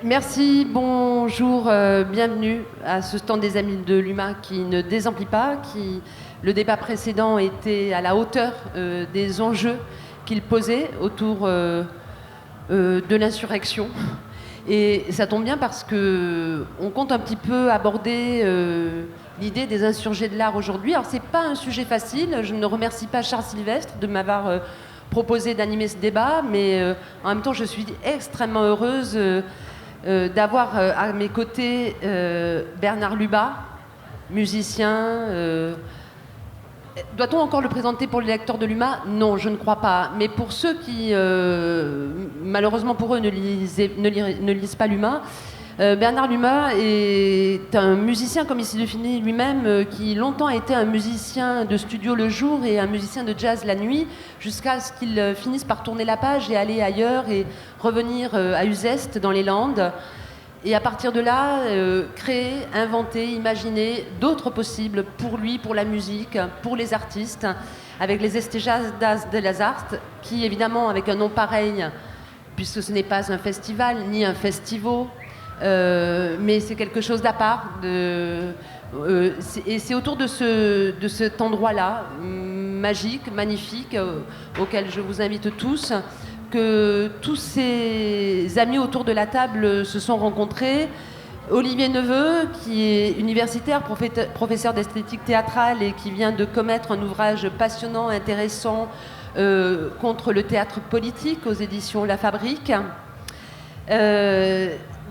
Merci, bonjour, bienvenue à ce stand des Amis de l'Humain qui ne désemplit pas, le débat précédent était à la hauteur des enjeux qu'il posait autour de l'insurrection. Et ça tombe bien parce qu'on compte un petit peu aborder l'idée des insurgés de l'art aujourd'hui. Alors c'est pas un sujet facile, je ne remercie pas Charles Sylvestre de m'avoir proposé d'animer ce débat, mais en même temps je suis extrêmement heureuse d'avoir à mes côtés Bernard Lubat, musicien. Doit-on encore le présenter pour les lecteurs de l'UMA? Non, je ne crois pas. Mais pour ceux qui, malheureusement pour eux, ne lisent pas l'UMA, Bernard Lubat est un musicien, comme il s'est défini lui-même, qui longtemps a été un musicien de studio le jour et un musicien de jazz la nuit, jusqu'à ce qu'il finisse par tourner la page et aller ailleurs et revenir à Uzès, dans les Landes. Et à partir de là, créer, inventer, imaginer d'autres possibles pour lui, pour la musique, pour les artistes, avec les Estejadas de las Arts, qui évidemment, avec un nom pareil, puisque ce n'est pas un festival ni un festival, mais c'est quelque chose d'à part. Et c'est autour de cet endroit-là, magique, magnifique, auquel je vous invite tous, que tous ces amis autour de la table se sont rencontrés. Olivier Neveu, qui est universitaire, professeur d'esthétique théâtrale et qui vient de commettre un ouvrage passionnant, intéressant contre le théâtre politique aux éditions La Fabrique.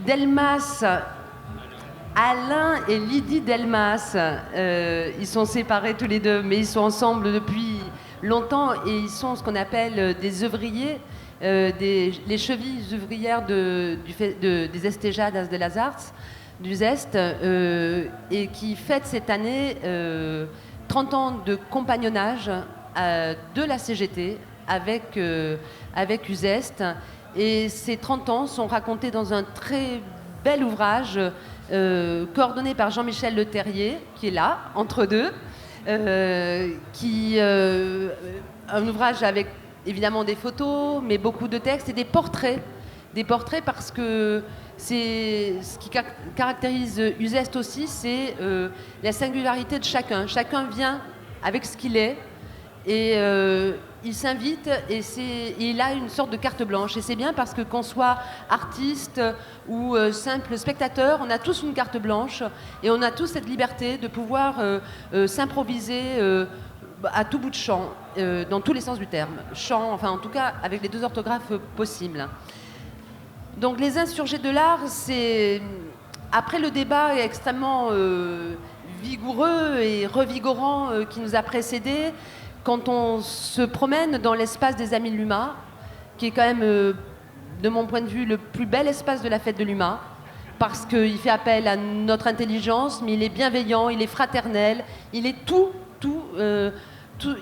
Delmas, Alain et Lydie Delmas, ils sont séparés tous les deux, mais ils sont ensemble depuis longtemps et ils sont ce qu'on appelle des œuvriers, les chevilles ouvrières des Estejadas de las Arts, du Zest, et qui fêtent cette année 30 ans de compagnonnage de la CGT avec Uzest. Et ces 30 ans sont racontés dans un très bel ouvrage coordonné par Jean-Michel Le Terrier, qui est là, entre deux, un ouvrage avec évidemment des photos, mais beaucoup de textes et des portraits. Des portraits parce que ce qui caractérise Uzest aussi, c'est la singularité de chacun. Chacun vient avec ce qu'il est et il s'invite et il a une sorte de carte blanche. Et c'est bien parce que qu'on soit artiste ou simple spectateur, on a tous une carte blanche et on a tous cette liberté de pouvoir s'improviser à tout bout de champ, dans tous les sens du terme. Champ, enfin en tout cas avec les deux orthographes possibles. Donc les insurgés de l'art, c'est après le débat extrêmement vigoureux et revigorant qui nous a précédés, quand on se promène dans l'espace des Amis de l'UMA, qui est quand même, de mon point de vue, le plus bel espace de la fête de l'UMA, parce qu'il fait appel à notre intelligence, mais il est bienveillant, il est fraternel, il est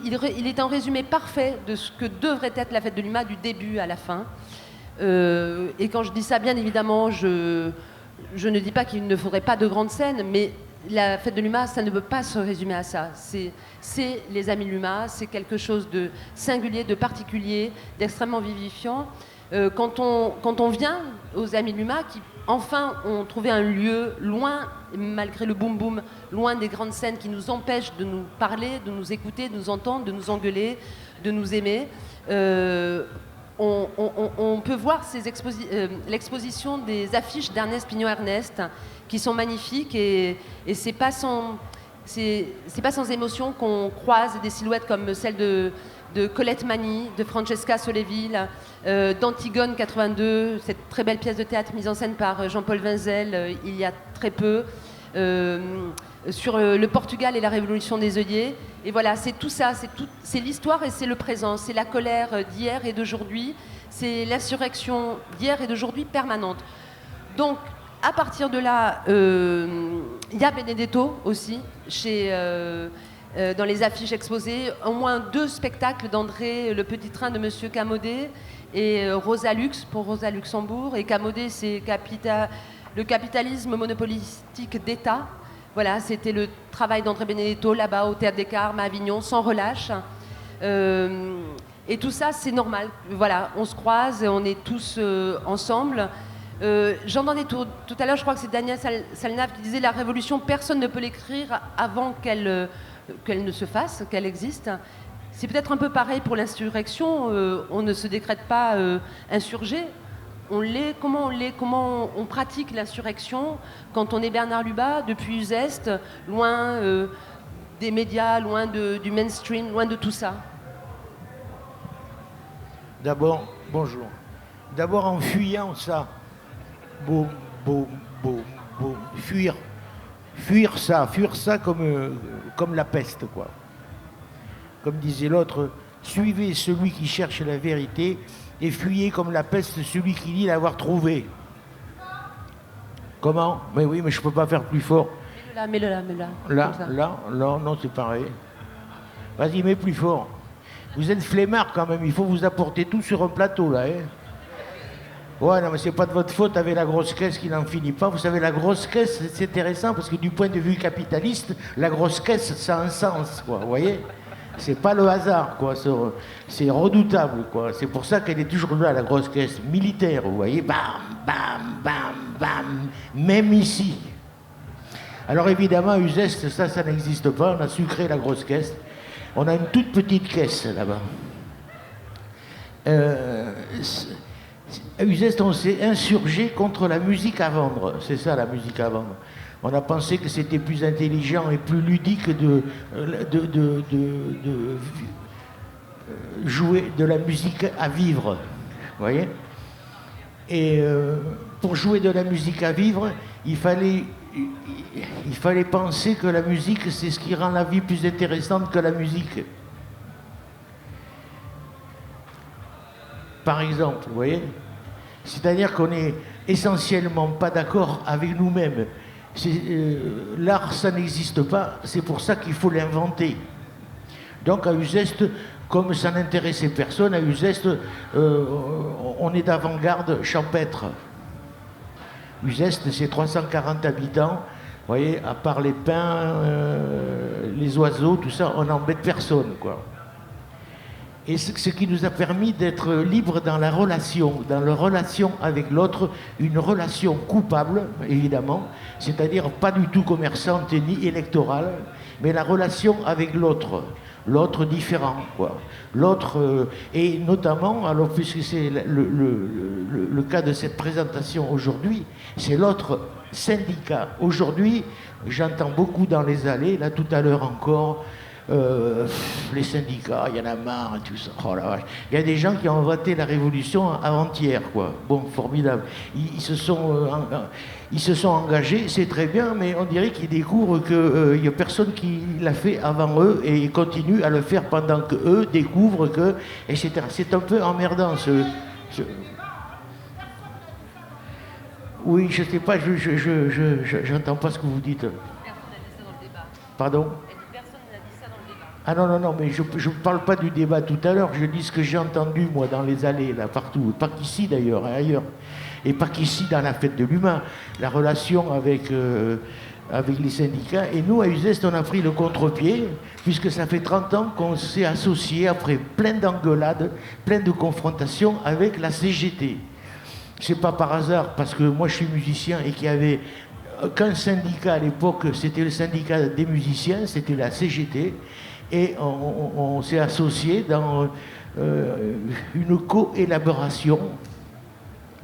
il est un résumé parfait de ce que devrait être la fête de l'UMA du début à la fin. Et quand je dis ça, bien évidemment, je ne dis pas qu'il ne faudrait pas de grandes scènes, mais la fête de l'UMA, ça ne peut pas se résumer à ça. C'est les Amis de l'UMA, c'est quelque chose de singulier, de particulier, d'extrêmement vivifiant. Quand on vient aux Amis de l'UMA, qui enfin ont trouvé un lieu loin, malgré le boum-boum, loin des grandes scènes qui nous empêchent de nous parler, de nous écouter, de nous entendre, de nous engueuler, de nous aimer, on peut voir l'exposition des affiches d'Ernest Pignon-Ernest qui sont magnifiques et c'est pas sans émotion qu'on croise des silhouettes comme celle de Colette Mani, de Francesca Solleville, d'Antigone 82, cette très belle pièce de théâtre mise en scène par Jean-Paul Vinzel il y a très peu, sur le Portugal et la révolution des œillets. Et voilà, c'est tout ça, c'est l'histoire et c'est le présent, c'est la colère d'hier et d'aujourd'hui, c'est l'insurrection d'hier et d'aujourd'hui permanente. Donc, à partir de là, il y a Benedetto aussi, dans les affiches exposées, au moins 2 spectacles d'André, Le Petit Train de Monsieur Camaudet et Rosa Lux pour Rosa Luxembourg. Et Camaudet, c'est le capitalisme monopolistique d'État. Voilà, c'était le travail d'André Benedetto là-bas au Théâtre des Carmes à Avignon, sans relâche. Et tout ça, c'est normal. Voilà, on se croise, on est tous ensemble. J'entendais tout à l'heure, je crois que c'est Daniel Salnave qui disait la révolution, personne ne peut l'écrire avant qu'elle ne se fasse, qu'elle existe. C'est peut-être un peu pareil pour l'insurrection. On ne se décrète pas insurgé. On l'est. Comment on pratique l'insurrection quand on est Bernard Lubat, depuis Uzeste, loin des médias, loin du mainstream, loin de tout ça? D'abord, bonjour. D'abord en fuyant ça. Boum, boum, boum, boum. Fuir ça comme la peste, quoi. Comme disait l'autre, suivez celui qui cherche la vérité et fuyez comme la peste celui qui dit l'avoir trouvé. Comment? Mais oui, mais je peux pas faire plus fort. Mets-le là. Là, non, c'est pareil. Vas-y, mets plus fort. Vous êtes flemmard quand même, il faut vous apporter tout sur un plateau, là, hein. Ouais, non, mais c'est pas de votre faute avec la grosse caisse qui n'en finit pas. Vous savez, la grosse caisse, c'est intéressant parce que du point de vue capitaliste, la grosse caisse, ça a un sens, quoi, vous voyez? C'est pas le hasard, quoi, c'est redoutable, quoi. C'est pour ça qu'elle est toujours là, la grosse caisse militaire, vous voyez? Bam, bam, bam, bam, même ici. Alors évidemment, à Uzeste, ça n'existe pas, on a sucré la grosse caisse. On a une toute petite caisse, là-bas. À Uzeste, on s'est insurgé contre la musique à vendre. C'est ça, la musique à vendre. On a pensé que c'était plus intelligent et plus ludique de jouer de la musique à vivre. Vous voyez? Et pour jouer de la musique à vivre, il fallait penser que la musique, c'est ce qui rend la vie plus intéressante que la musique. Par exemple, vous voyez? C'est-à-dire qu'on n'est essentiellement pas d'accord avec nous-mêmes. L'art, ça n'existe pas, c'est pour ça qu'il faut l'inventer. Donc à Uzeste, comme ça n'intéressait personne, à Uzeste, on est d'avant-garde champêtre. Uzeste, c'est 340 habitants. Vous voyez, à part les pins, les oiseaux, tout ça, on n'embête personne, quoi. Et ce qui nous a permis d'être libres dans la relation avec l'autre, une relation coupable, évidemment, c'est-à-dire pas du tout commerçante ni électorale, mais la relation avec l'autre différent, quoi. L'autre, et notamment, alors puisque c'est le cas de cette présentation aujourd'hui, c'est l'autre syndicat. Aujourd'hui, j'entends beaucoup dans les allées, là tout à l'heure encore, les syndicats, il y en a marre et tout ça. Oh la vache. Il y a des gens qui ont voté la révolution avant-hier, quoi. Bon, formidable. Ils se sont engagés, c'est très bien, mais on dirait qu'ils découvrent qu'il n'y a personne qui l'a fait avant eux et ils continuent à le faire pendant que eux découvrent que, etc. C'est un peu emmerdant Oui, je sais pas, j'entends pas ce que vous dites. Personne n'a dit ça dans le débat. Pardon? Personne n'a dit ça dans le débat. Ah non, mais je ne parle pas du débat tout à l'heure, je dis ce que j'ai entendu, moi, dans les allées, là, partout. Pas qu'ici, d'ailleurs, hein, ailleurs. Et pas qu'ici, dans la fête de l'humain. La relation avec les syndicats. Et nous, à Uzeste, on a pris le contre-pied, puisque ça fait 30 ans qu'on s'est associé, après plein d'engueulades, plein de confrontations, avec la CGT. C'est pas par hasard, parce que moi, je suis musicien et qu'il y avait qu'un syndicat à l'époque, c'était le syndicat des musiciens, c'était la CGT. Et on s'est associé dans une co-élaboration,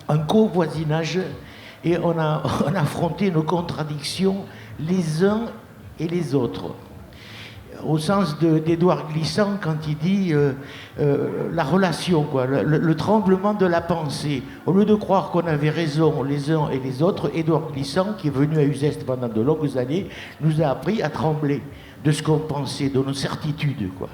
un co-voisinage, et on a affronté nos contradictions les uns et les autres. Au sens d'Édouard Glissant, quand il dit la relation, quoi, le tremblement de la pensée. Au lieu de croire qu'on avait raison les uns et les autres, Édouard Glissant, qui est venu à Uzeste pendant de longues années, nous a appris à trembler de ce qu'on pensait, de nos certitudes, quoi.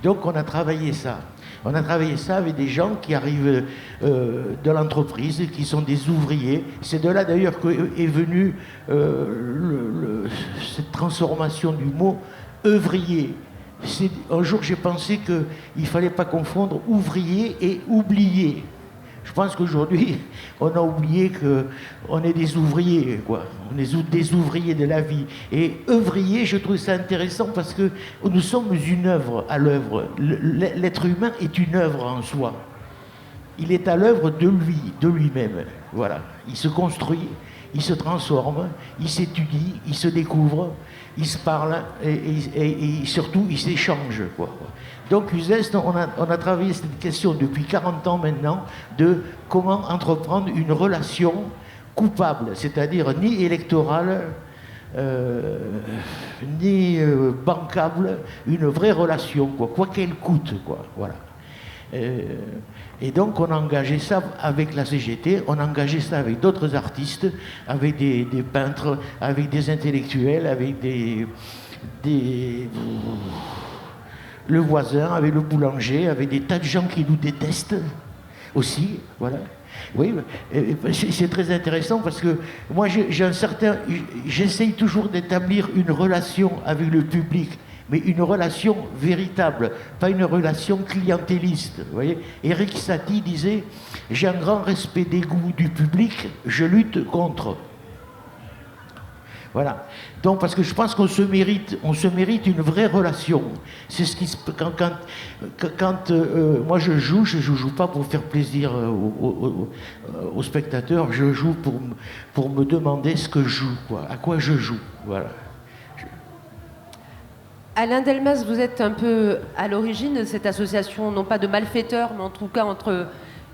Donc on a travaillé ça. On a travaillé ça avec des gens qui arrivent de l'entreprise, qui sont des ouvriers. C'est de là d'ailleurs qu'est venue cette transformation du mot œuvrier. Un jour j'ai pensé qu'il ne fallait pas confondre ouvrier et oublié. Je pense qu'aujourd'hui, on a oublié qu'on est des ouvriers, quoi. On est des ouvriers de la vie. Et œuvrier, je trouve ça intéressant parce que nous sommes une œuvre à l'œuvre. L'être humain est une œuvre en soi. Il est à l'œuvre de lui, de lui-même. Voilà. Il se construit, il se transforme, il s'étudie, il se découvre, il se parle et surtout il s'échange, quoi. Donc Uzeste, on a travaillé cette question depuis 40 ans maintenant de comment entreprendre une relation coupable, c'est-à-dire ni électorale, ni bancable, une vraie relation, quoi qu'elle coûte, quoi. Voilà. Et donc on a engagé ça avec la CGT, on a engagé ça avec d'autres artistes, avec des peintres, avec des intellectuels, avec le voisin, avec le boulanger, avec des tas de gens qui nous détestent aussi, voilà. Oui, c'est très intéressant parce que moi j'essaye toujours d'établir une relation avec le public, mais une relation véritable, pas une relation clientéliste. Vous voyez, Éric Satie disait « J'ai un grand respect des goûts du public, je lutte contre ». Voilà. Donc, parce que je pense qu'on se mérite une vraie relation. C'est ce qui quand moi je joue pas pour faire plaisir aux spectateurs. Je joue pour me demander ce que je joue, quoi, à quoi je joue. Voilà. Alain Delmas, vous êtes un peu à l'origine de cette association, non pas de malfaiteurs, mais en tout cas entre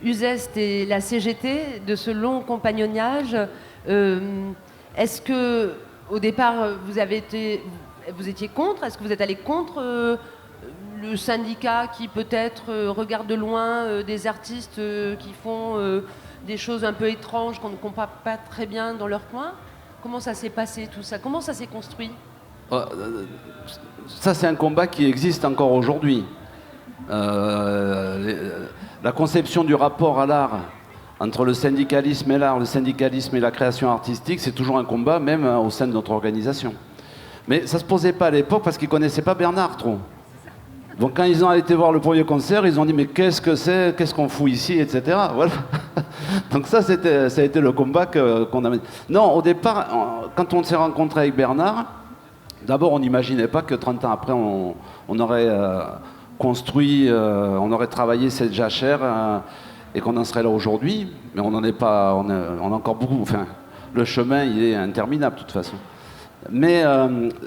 Uzeste et la CGT, de ce long compagnonnage. Est-ce que au départ, vous étiez contre? Est-ce que vous êtes allé contre le syndicat qui peut-être regarde de loin des artistes qui font des choses un peu étranges qu'on ne comprend pas très bien dans leur coin? Comment ça s'est passé tout ça? Comment ça s'est construit? Ça, c'est un combat qui existe encore aujourd'hui. La conception du rapport à l'art entre le syndicalisme et l'art, le syndicalisme et la création artistique, c'est toujours un combat, même au sein de notre organisation. Mais ça ne se posait pas à l'époque parce qu'ils ne connaissaient pas Bernard trop. Donc quand ils ont été voir le premier concert, ils ont dit « mais qu'est-ce que c'est, qu'est-ce qu'on fout ici ?» etc. Voilà. Donc ça a été le combat qu'on a mené. Non, au départ, quand on s'est rencontré avec Bernard, d'abord on n'imaginait pas que 30 ans après, on aurait construit, on aurait travaillé cette jachère, et qu'on en serait là aujourd'hui, mais on n'en est pas, on a encore beaucoup, enfin, le chemin il est interminable de toute façon. Mais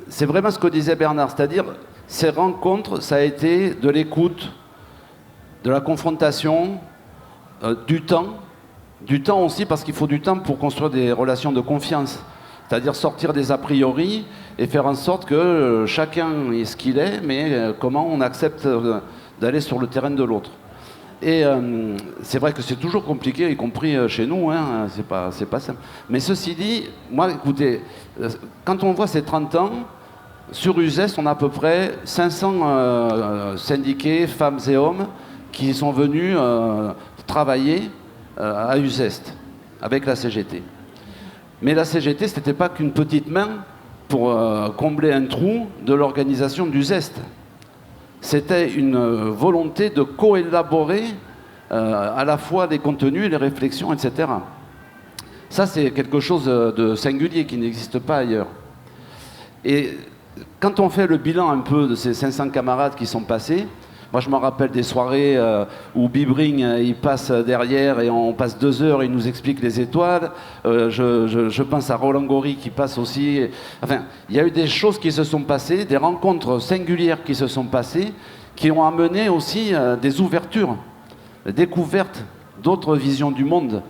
c'est vraiment ce que disait Bernard, c'est-à-dire ces rencontres, ça a été de l'écoute, de la confrontation, du temps aussi parce qu'il faut du temps pour construire des relations de confiance, c'est-à-dire sortir des a priori et faire en sorte que chacun est ce qu'il est, mais comment on accepte d'aller sur le terrain de l'autre. Et c'est vrai que c'est toujours compliqué, y compris chez nous, hein, c'est pas simple. Mais ceci dit, moi, écoutez, quand on voit ces 30 ans, sur Uzeste, on a à peu près 500 syndiqués, femmes et hommes, qui sont venus travailler à Uzeste, avec la CGT. Mais la CGT, ce n'était pas qu'une petite main pour combler un trou de l'organisation d'Uzeste. C'était une volonté de coélaborer à la fois les contenus, les réflexions, etc. Ça, c'est quelque chose de singulier qui n'existe pas ailleurs. Et quand on fait le bilan un peu de ces 500 camarades qui sont passés, moi je me rappelle des soirées où Bibring il passe derrière et on passe 2 heures, il nous explique les étoiles. Je pense à Roland Gori qui passe aussi. Enfin, il y a eu des choses qui se sont passées, des rencontres singulières qui se sont passées, qui ont amené aussi des ouvertures, des découvertes d'autres visions du monde.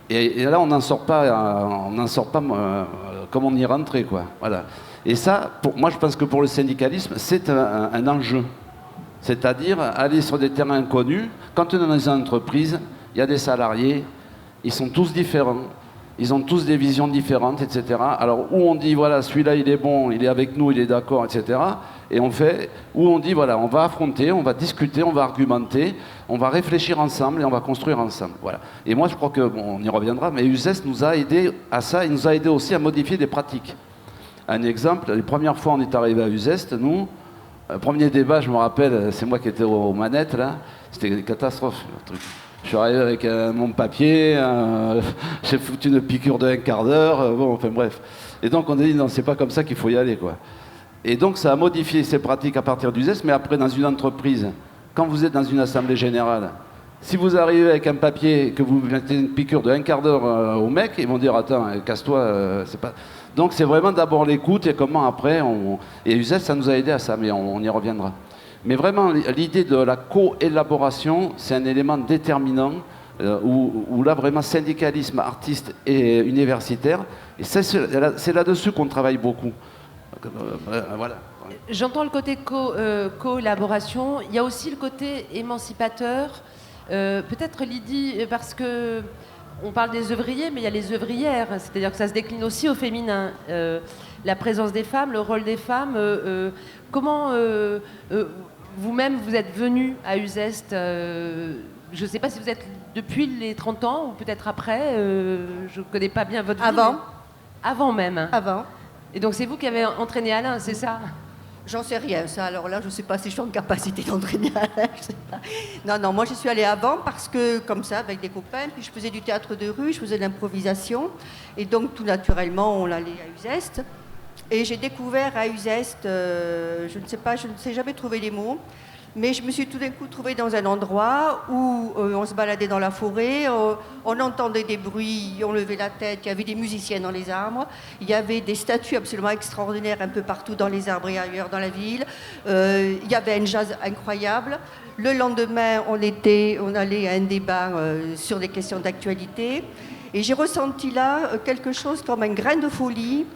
Et là, on n'en sort pas comme on y est rentré, quoi. Voilà. Et ça, moi je pense que pour le syndicalisme, c'est un enjeu. C'est-à-dire aller sur des terrains inconnus. Quand on est dans une entreprise, il y a des salariés, ils sont tous différents, ils ont tous des visions différentes, etc. Alors où on dit voilà, celui-là il est bon, il est avec nous, il est d'accord, etc. Et on fait, où on dit voilà, on va affronter, on va discuter, on va argumenter, on va réfléchir ensemble et on va construire ensemble. Voilà. Et moi je crois que, bon, on y reviendra, mais Uzeste nous a aidé à ça, il nous a aidé aussi à modifier des pratiques. Un exemple, les premières fois on est arrivé à Uzeste, nous, premier débat, je me rappelle, c'est moi qui étais aux manettes là, c'était une catastrophe le truc. Je suis arrivé avec mon papier, j'ai foutu une piqûre de 1/4 d'heure, bon, enfin bref. Et donc on a dit non, c'est pas comme ça qu'il faut y aller, quoi. Et donc ça a modifié ces pratiques à partir d'Uzeste, mais après dans une entreprise, quand vous êtes dans une assemblée générale, Si vous arrivez avec un papier, que vous mettez une piqûre de un quart d'heure au mec, ils vont dire attends, casse-toi, c'est pas. Donc c'est vraiment d'abord l'écoute et comment après Et Uzès, ça nous a aidé à ça, mais on y reviendra. Mais vraiment, l'idée de la co-élaboration, c'est un élément déterminant où là vraiment syndicalisme, artiste et universitaire. Et c'est là-dessus qu'on travaille beaucoup. Voilà. J'entends le côté collaboration. Il y a aussi le côté émancipateur. Peut-être Lydie, parce que on parle des œuvriers, mais il y a les œuvrières. C'est-à-dire que ça se décline aussi au féminin. La présence des femmes, le rôle des femmes. Comment vous-même vous êtes venue à Uzès je ne sais pas si vous êtes depuis les 30 ans ou peut-être après. Je ne connais pas bien votre vie. Avant. Avant même. Avant. Et donc c'est vous qui avez entraîné Alain, c'est ça? J'en sais rien, ça. Alors là, je ne sais pas si je suis en capacité d'entraîner Alain. Je sais pas. Non, moi, je suis allée avant parce que, comme ça, avec des copains, puis je faisais du théâtre de rue, je faisais de l'improvisation. Et donc, tout naturellement, on allait à Uzès. Et j'ai découvert à Uzès, je ne sais jamais trouver les mots, mais je me suis tout d'un coup trouvée dans un endroit où on se baladait dans la forêt, on entendait des bruits, on levait la tête, il y avait des musiciens dans les arbres, il y avait des statues absolument extraordinaires un peu partout dans les arbres et ailleurs dans la ville, il y avait un jazz incroyable. Le lendemain, on allait à un débat sur des questions d'actualité, et j'ai ressenti là quelque chose comme un grain de folie,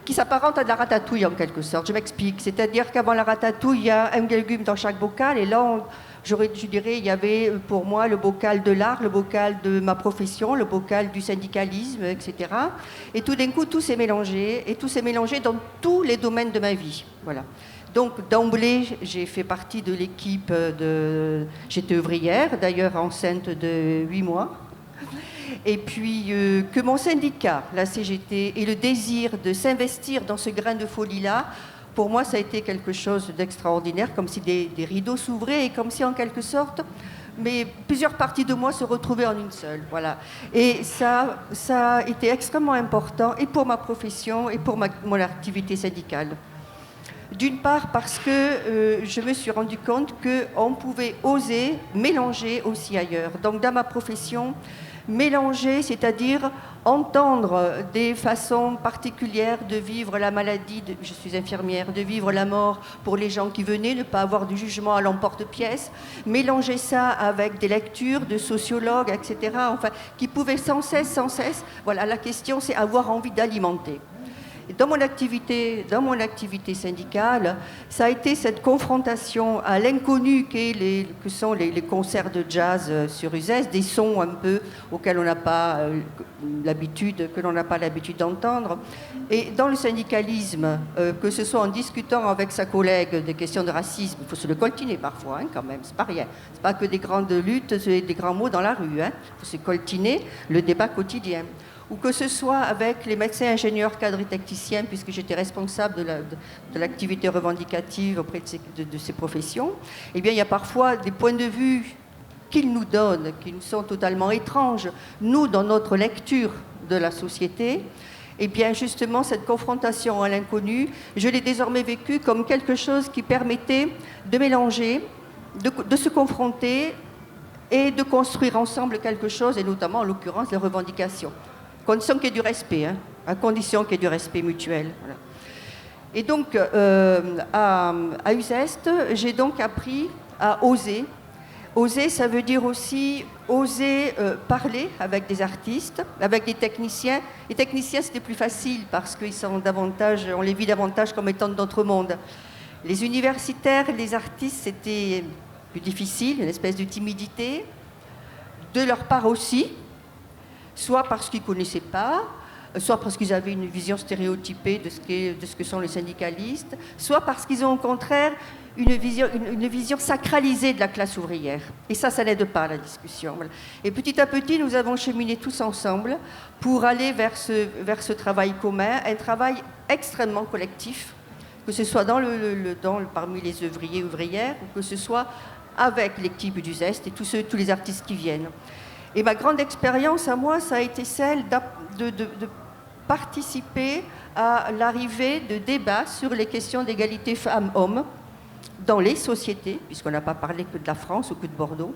qui s'apparente à de la ratatouille en quelque sorte. Je m'explique. C'est-à-dire qu'avant la ratatouille, il y a un légume dans chaque bocal. Et là, je dirais, il y avait pour moi le bocal de l'art, le bocal de ma profession, le bocal du syndicalisme, etc. Et tout d'un coup, tout s'est mélangé. Et tout s'est mélangé dans tous les domaines de ma vie. Voilà. Donc, d'emblée, j'ai fait partie de l'équipe J'étais ouvrière, d'ailleurs enceinte de 8 mois. Et puis que mon syndicat, la CGT, ait le désir de s'investir dans ce grain de folie-là, pour moi, ça a été quelque chose d'extraordinaire, comme si des rideaux s'ouvraient et comme si, en quelque sorte, mais plusieurs parties de moi se retrouvaient en une seule. Voilà. Et ça a été extrêmement important, et pour ma profession, et pour mon activité syndicale. D'une part parce que je me suis rendu compte qu'on pouvait oser mélanger aussi ailleurs. Donc dans ma profession, mélanger, c'est-à-dire entendre des façons particulières de vivre la maladie, je suis infirmière, de vivre la mort pour les gens qui venaient, ne pas avoir du jugement à l'emporte-pièce, mélanger ça avec des lectures de sociologues, etc., enfin, qui pouvaient sans cesse, voilà, la question c'est avoir envie d'alimenter. Dans mon activité syndicale, ça a été cette confrontation à l'inconnu que sont les concerts de jazz sur Uzès, des sons un peu auxquels on n'a pas l'habitude d'entendre. Et dans le syndicalisme, que ce soit en discutant avec sa collègue des questions de racisme, il faut se le coltiner parfois, quand même, c'est pas rien. C'est pas que des grandes luttes, c'est des grands mots dans la rue, il faut se coltiner le débat quotidien. Ou que ce soit avec les médecins, ingénieurs, cadres et techniciens, puisque j'étais responsable de l'activité revendicative auprès de ces professions, eh bien, il y a parfois des points de vue qu'ils nous donnent, qui nous sont totalement étranges, nous, dans notre lecture de la société. Eh bien, justement, cette confrontation à l'inconnu, je l'ai désormais vécue comme quelque chose qui permettait de mélanger, de se confronter et de construire ensemble quelque chose, et notamment, en l'occurrence, les revendications. À condition qu'il y ait du respect, à condition qu'il y ait du respect mutuel. Voilà. Et donc, à Uzès, j'ai donc appris à oser. Oser, ça veut dire aussi oser parler avec des artistes, avec des techniciens. Les techniciens, c'était plus facile parce qu'ils sont davantage, on les vit davantage comme étant de notre monde. Les universitaires, les artistes, c'était plus difficile, une espèce de timidité. De leur part aussi, soit parce qu'ils ne connaissaient pas, soit parce qu'ils avaient une vision stéréotypée de ce que sont les syndicalistes, soit parce qu'ils ont au contraire une vision sacralisée de la classe ouvrière. Et ça n'aide pas à la discussion. Voilà. Et petit à petit, nous avons cheminé tous ensemble pour aller vers ce travail commun, un travail extrêmement collectif, que ce soit parmi les ouvriers et ouvrières, ou que ce soit avec l'équipe du Zest et tous les artistes qui viennent. Et ma grande expérience à moi, ça a été celle de participer à l'arrivée de débats sur les questions d'égalité femmes-hommes dans les sociétés, puisqu'on n'a pas parlé que de la France ou que de Bordeaux.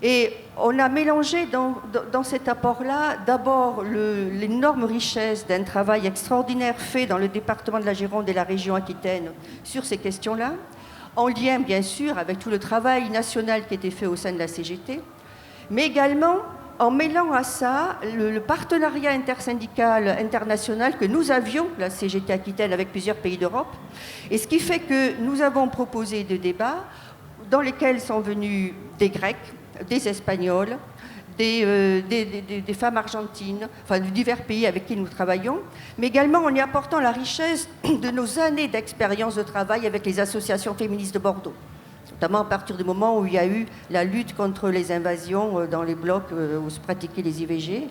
Et on a mélangé dans cet apport-là d'abord l'énorme richesse d'un travail extraordinaire fait dans le département de la Gironde et la région Aquitaine sur ces questions-là, en lien bien sûr avec tout le travail national qui était fait au sein de la CGT, mais également en mêlant à ça le partenariat intersyndical international que nous avions, la CGT Aquitaine, avec plusieurs pays d'Europe, et ce qui fait que nous avons proposé des débats dans lesquels sont venus des Grecs, des Espagnols, des femmes argentines, enfin de divers pays avec qui nous travaillons, mais également en y apportant la richesse de nos années d'expérience de travail avec les associations féministes de Bordeaux, notamment à partir du moment où il y a eu la lutte contre les invasions dans les blocs où se pratiquaient les IVG.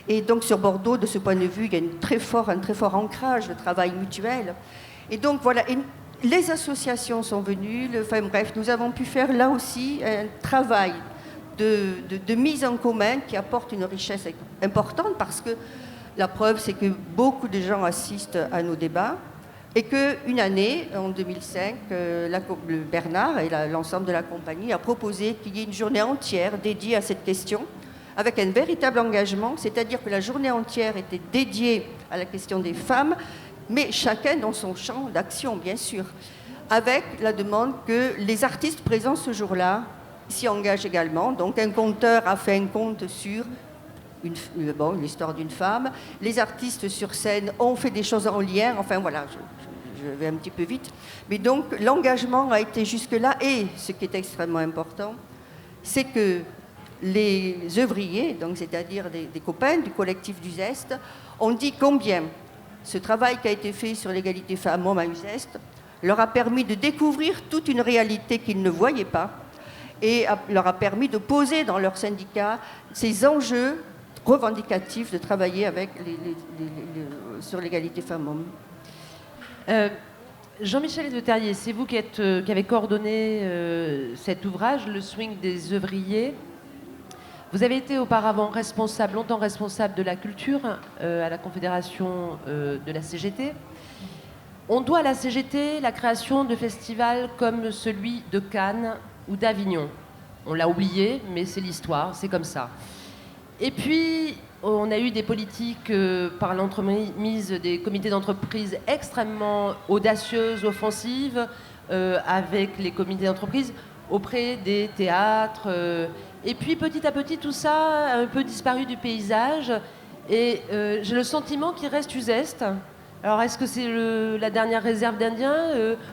Et donc sur Bordeaux, de ce point de vue, il y a un très fort ancrage de travail mutuel. Et donc voilà, les associations sont venues, enfin bref, nous avons pu faire là aussi un travail de mise en commun qui apporte une richesse importante, parce que la preuve, c'est que beaucoup de gens assistent à nos débats et qu'une année, en 2005, Bernard et l'ensemble de la compagnie a proposé qu'il y ait une journée entière dédiée à cette question, avec un véritable engagement, c'est-à-dire que la journée entière était dédiée à la question des femmes, mais chacun dans son champ d'action, bien sûr, avec la demande que les artistes présents ce jour-là s'y engage également. Donc un conteur a fait un conte sur l'histoire d'une femme. Les artistes sur scène ont fait des choses en lien. Enfin voilà, je vais un petit peu vite. Mais donc l'engagement a été jusque-là. Et ce qui est extrêmement important, c'est que les œuvriers, donc c'est-à-dire des copains du collectif d'Uzeste, ont dit combien ce travail qui a été fait sur l'égalité femmes-hommes à Uzeste leur a permis de découvrir toute une réalité qu'ils ne voyaient pas, et leur a permis de poser dans leur syndicat ces enjeux revendicatifs de travailler avec sur l'égalité femmes-hommes. Jean-Michel de Terrier, c'est vous qui avez coordonné cet ouvrage, Le swing des œuvriers. Vous avez été auparavant longtemps responsable de la culture à la Confédération de la CGT. On doit à la CGT la création de festivals comme celui de Cannes ou d'Avignon. On l'a oublié, mais c'est l'histoire, c'est comme ça. Et puis, on a eu des politiques par l'entremise des comités d'entreprise extrêmement audacieuses, offensives, avec les comités d'entreprise auprès des théâtres. Et puis, petit à petit, tout ça a un peu disparu du paysage. Et j'ai le sentiment qu'il reste Uzeste. Alors, est-ce que c'est la dernière réserve d'Indiens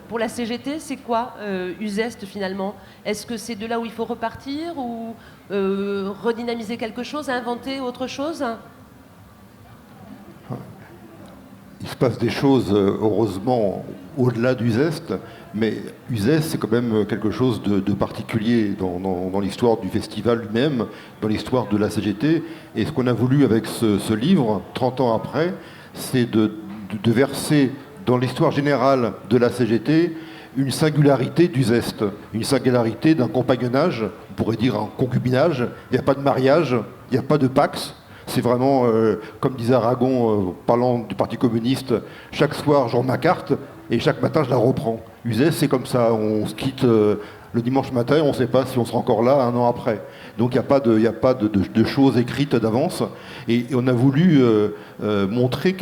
pour la CGT? C'est quoi Uzeste finalement? Est-ce que c'est de là où il faut repartir ou redynamiser quelque chose, inventer autre chose? Il se passe des choses, heureusement, au-delà d'Uzeste, mais Uzeste, c'est quand même quelque chose de particulier dans l'histoire du festival lui-même, dans l'histoire de la CGT. Et ce qu'on a voulu avec ce livre, 30 ans après, c'est de verser dans l'histoire générale de la CGT une singularité d'Uzeste, une singularité d'un compagnonnage, on pourrait dire un concubinage. Il n'y a pas de mariage, il n'y a pas de pax. C'est vraiment, comme disait Aragon, parlant du Parti communiste, chaque soir j'en ma carte et chaque matin je la reprends. Uzeste, c'est comme ça, on se quitte le dimanche matin et on ne sait pas si on sera encore là un an après. Donc il n'y a pas de choses écrites d'avance. Et on a voulu montrer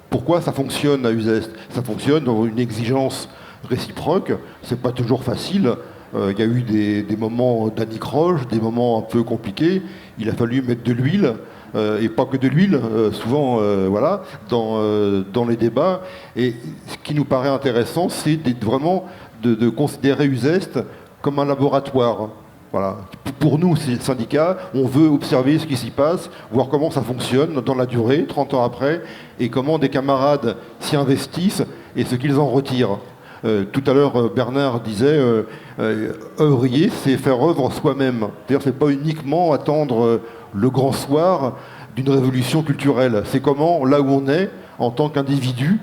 pourquoi ça fonctionne à Uzeste. Ça fonctionne dans une exigence réciproque, c'est pas toujours facile. Il y a eu des moments d'anicroche, des moments un peu compliqués. Il a fallu mettre de l'huile, et pas que de l'huile, souvent voilà, dans les débats. Et ce qui nous paraît intéressant, c'est vraiment de considérer Uzeste comme un laboratoire. Voilà. Pour nous, c'est le syndicat, on veut observer ce qui s'y passe, voir comment ça fonctionne dans la durée, 30 ans après, et comment des camarades s'y investissent et ce qu'ils en retirent. Tout à l'heure, Bernard disait œuvrier, c'est faire œuvre soi-même. C'est-à-dire, c'est pas uniquement attendre le grand soir d'une révolution culturelle. C'est comment, là où on est, en tant qu'individu,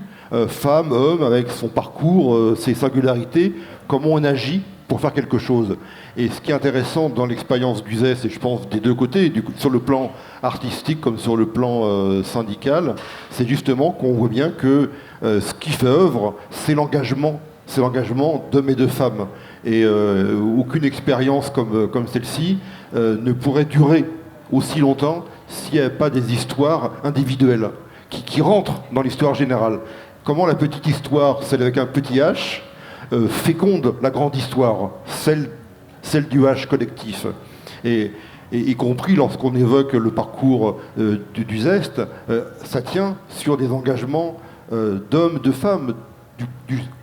femme, homme, avec son parcours, ses singularités, comment on agit pour faire quelque chose. Et ce qui est intéressant dans l'expérience d'Uzeste, et je pense des deux côtés, sur le plan artistique comme sur le plan syndical, c'est justement qu'on voit bien que ce qui fait œuvre, c'est l'engagement d'hommes et de femmes. Et aucune expérience comme celle-ci ne pourrait durer aussi longtemps s'il n'y avait pas des histoires individuelles qui rentrent dans l'histoire générale. Comment la petite histoire, celle avec un petit H, féconde la grande histoire, celle du H collectif. Et y compris lorsqu'on évoque le parcours du Zest, ça tient sur des engagements d'hommes, de femmes,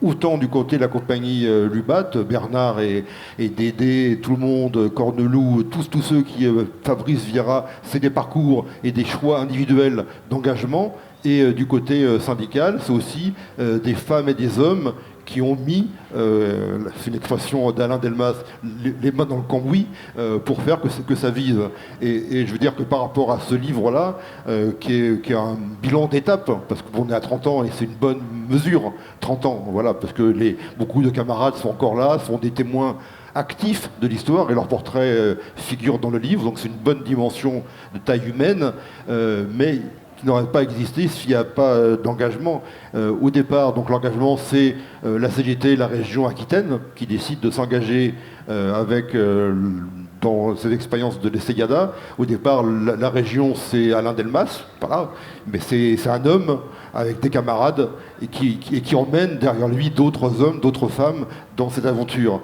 autant du côté de la compagnie Lubat, Bernard et Dédé, tout le monde, Cornelou, tous ceux qui, Fabrice Vieira, c'est des parcours et des choix individuels d'engagement. Et du côté syndical, c'est aussi des femmes et des hommes qui ont mis, c'est une expression d'Alain Delmas, les mains dans le cambouis pour faire que ça vise. Et je veux dire que par rapport à ce livre-là, qui est un bilan d'étape, parce qu'on est à 30 ans et c'est une bonne mesure, 30 ans, voilà, parce que beaucoup de camarades sont encore là, sont des témoins actifs de l'histoire et leurs portraits figurent dans le livre, donc c'est une bonne dimension de taille humaine, mais qui n'aurait pas existé s'il n'y a pas d'engagement. Au départ, donc l'engagement, c'est la CGT, la région Aquitaine, qui décide de s'engager dans cette expérience de l'Essayada. Au départ, la région, c'est Alain Delmas, voilà. Mais c'est un homme avec des camarades et qui emmène derrière lui d'autres hommes, d'autres femmes dans cette aventure.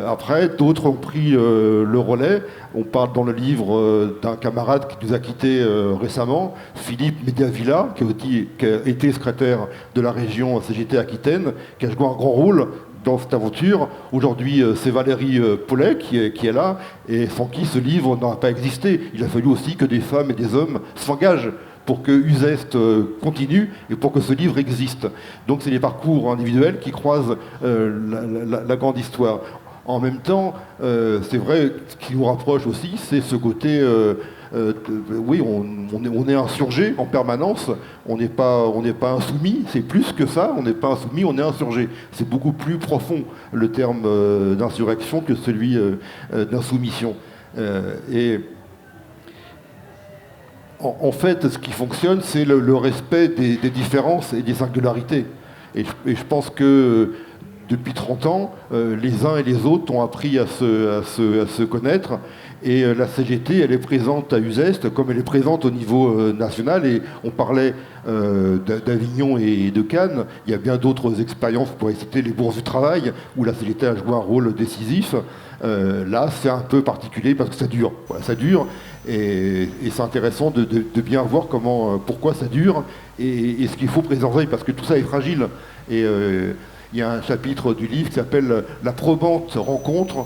Après, d'autres ont pris le relais. On parle dans le livre d'un camarade qui nous a quittés récemment, Philippe Mediavilla, qui a été secrétaire de la région CGT Aquitaine, qui a joué un grand rôle dans cette aventure. Aujourd'hui, c'est Valérie Paulet qui est là, et sans qui ce livre n'aurait pas existé. Il a fallu aussi que des femmes et des hommes s'engagent pour que Uzeste continue et pour que ce livre existe. Donc c'est des parcours individuels qui croisent la grande histoire. En même temps, c'est vrai, ce qui nous rapproche aussi, c'est ce côté, oui, on est insurgé en permanence, on n'est pas insoumis, c'est plus que ça, on n'est pas insoumis, on est insurgé. C'est beaucoup plus profond le terme d'insurrection que celui d'insoumission. Et en fait, ce qui fonctionne, c'est le respect des différences et des singularités. Et je pense que depuis 30 ans, les uns et les autres ont appris à se connaître. Et la CGT, elle est présente à Uzeste, comme elle est présente au niveau national. Et on parlait d'Avignon et de Cannes. Il y a bien d'autres expériences, on pourrait citer les bourses du travail, où la CGT a joué un rôle décisif. Là, c'est un peu particulier parce que ça dure. Voilà, ça dure. Et c'est intéressant de bien voir pourquoi ça dure et ce qu'il faut préserver, parce que tout ça est fragile. Et il y a un chapitre du livre qui s'appelle « La probante rencontre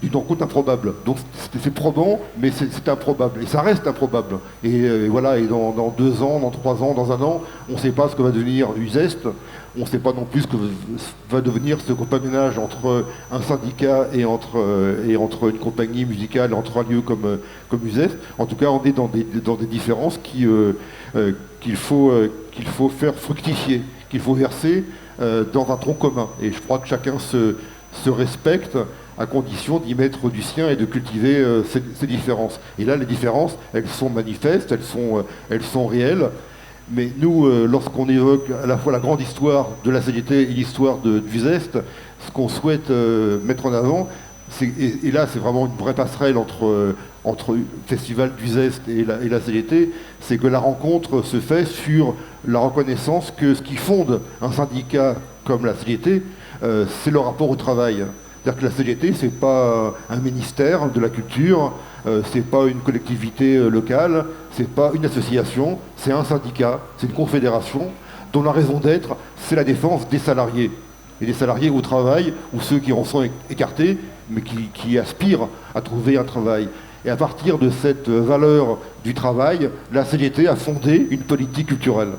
d'une rencontre improbable ». Donc c'est probant, mais c'est improbable. Et ça reste improbable. Et voilà, et dans 2 ans, dans 3 ans, dans 1 an, on ne sait pas ce que va devenir Uzeste. On ne sait pas non plus ce que va devenir ce compagnonnage entre un syndicat et entre une compagnie musicale, entre un lieu comme Uzeste. En tout cas, on est dans des différences qu'il faut faire fructifier, qu'il faut verser dans un tronc commun. Et je crois que chacun se respecte à condition d'y mettre du sien et de cultiver ces différences. Et là, les différences, elles sont manifestes, elles sont réelles. Mais nous, lorsqu'on évoque à la fois la grande histoire de la CGT et l'histoire d'Uzeste, ce qu'on souhaite mettre en avant, et là c'est vraiment une vraie passerelle entre le festival d'Uzeste et la CGT, c'est que la rencontre se fait sur la reconnaissance que ce qui fonde un syndicat comme la CGT, c'est le rapport au travail. C'est-à-dire que la CGT, c'est pas un ministère de la culture, c'est pas une collectivité locale, c'est pas une association, c'est un syndicat, c'est une confédération dont la raison d'être, c'est la défense des salariés. Et des salariés au travail, ou ceux qui en sont écartés, mais qui aspirent à trouver un travail. Et à partir de cette valeur du travail, la CGT a fondé une politique culturelle.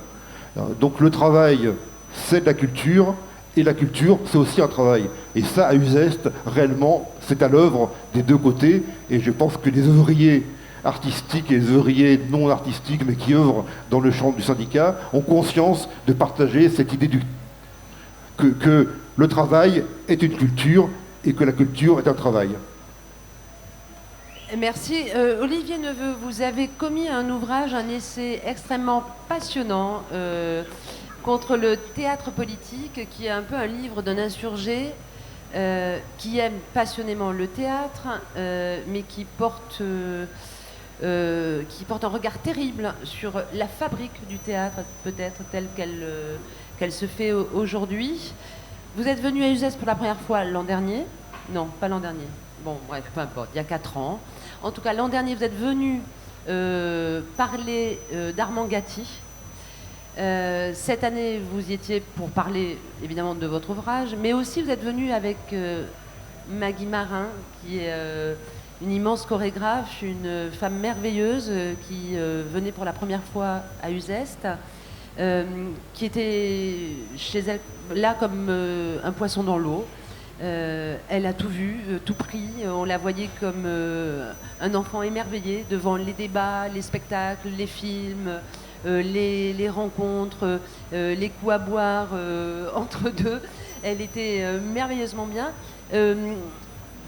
Donc le travail, c'est de la culture, et la culture, c'est aussi un travail. Et ça, à Uzeste, réellement, c'est à l'œuvre des deux côtés. Et je pense que les ouvriers artistiques et les ouvriers non artistiques, mais qui œuvrent dans le champ du syndicat, ont conscience de partager cette idée que le travail est une culture et que la culture est un travail. Merci. Olivier Neveu, vous avez commis un ouvrage, un essai extrêmement passionnant contre le théâtre politique, qui est un peu un livre d'un insurgé qui aime passionnément le théâtre, mais qui porte un regard terrible sur la fabrique du théâtre, peut-être telle qu'elle se fait aujourd'hui. Vous êtes venu à Uzès pour la première fois l'an dernier? Non, pas l'an dernier. Bon, bref, peu importe, il y a 4 ans. En tout cas, l'an dernier, vous êtes venu parler d'Armand Gatti. Cette année, vous y étiez pour parler évidemment de votre ouvrage, mais aussi vous êtes venu avec Maggie Marin, qui est une immense chorégraphe, une femme merveilleuse qui venait pour la première fois à Uzès, qui était chez elle là comme un poisson dans l'eau. Elle a tout vu, tout pris. On la voyait comme un enfant émerveillé devant les débats, les spectacles, les films, les rencontres, les coups à boire entre deux. Elle était merveilleusement bien.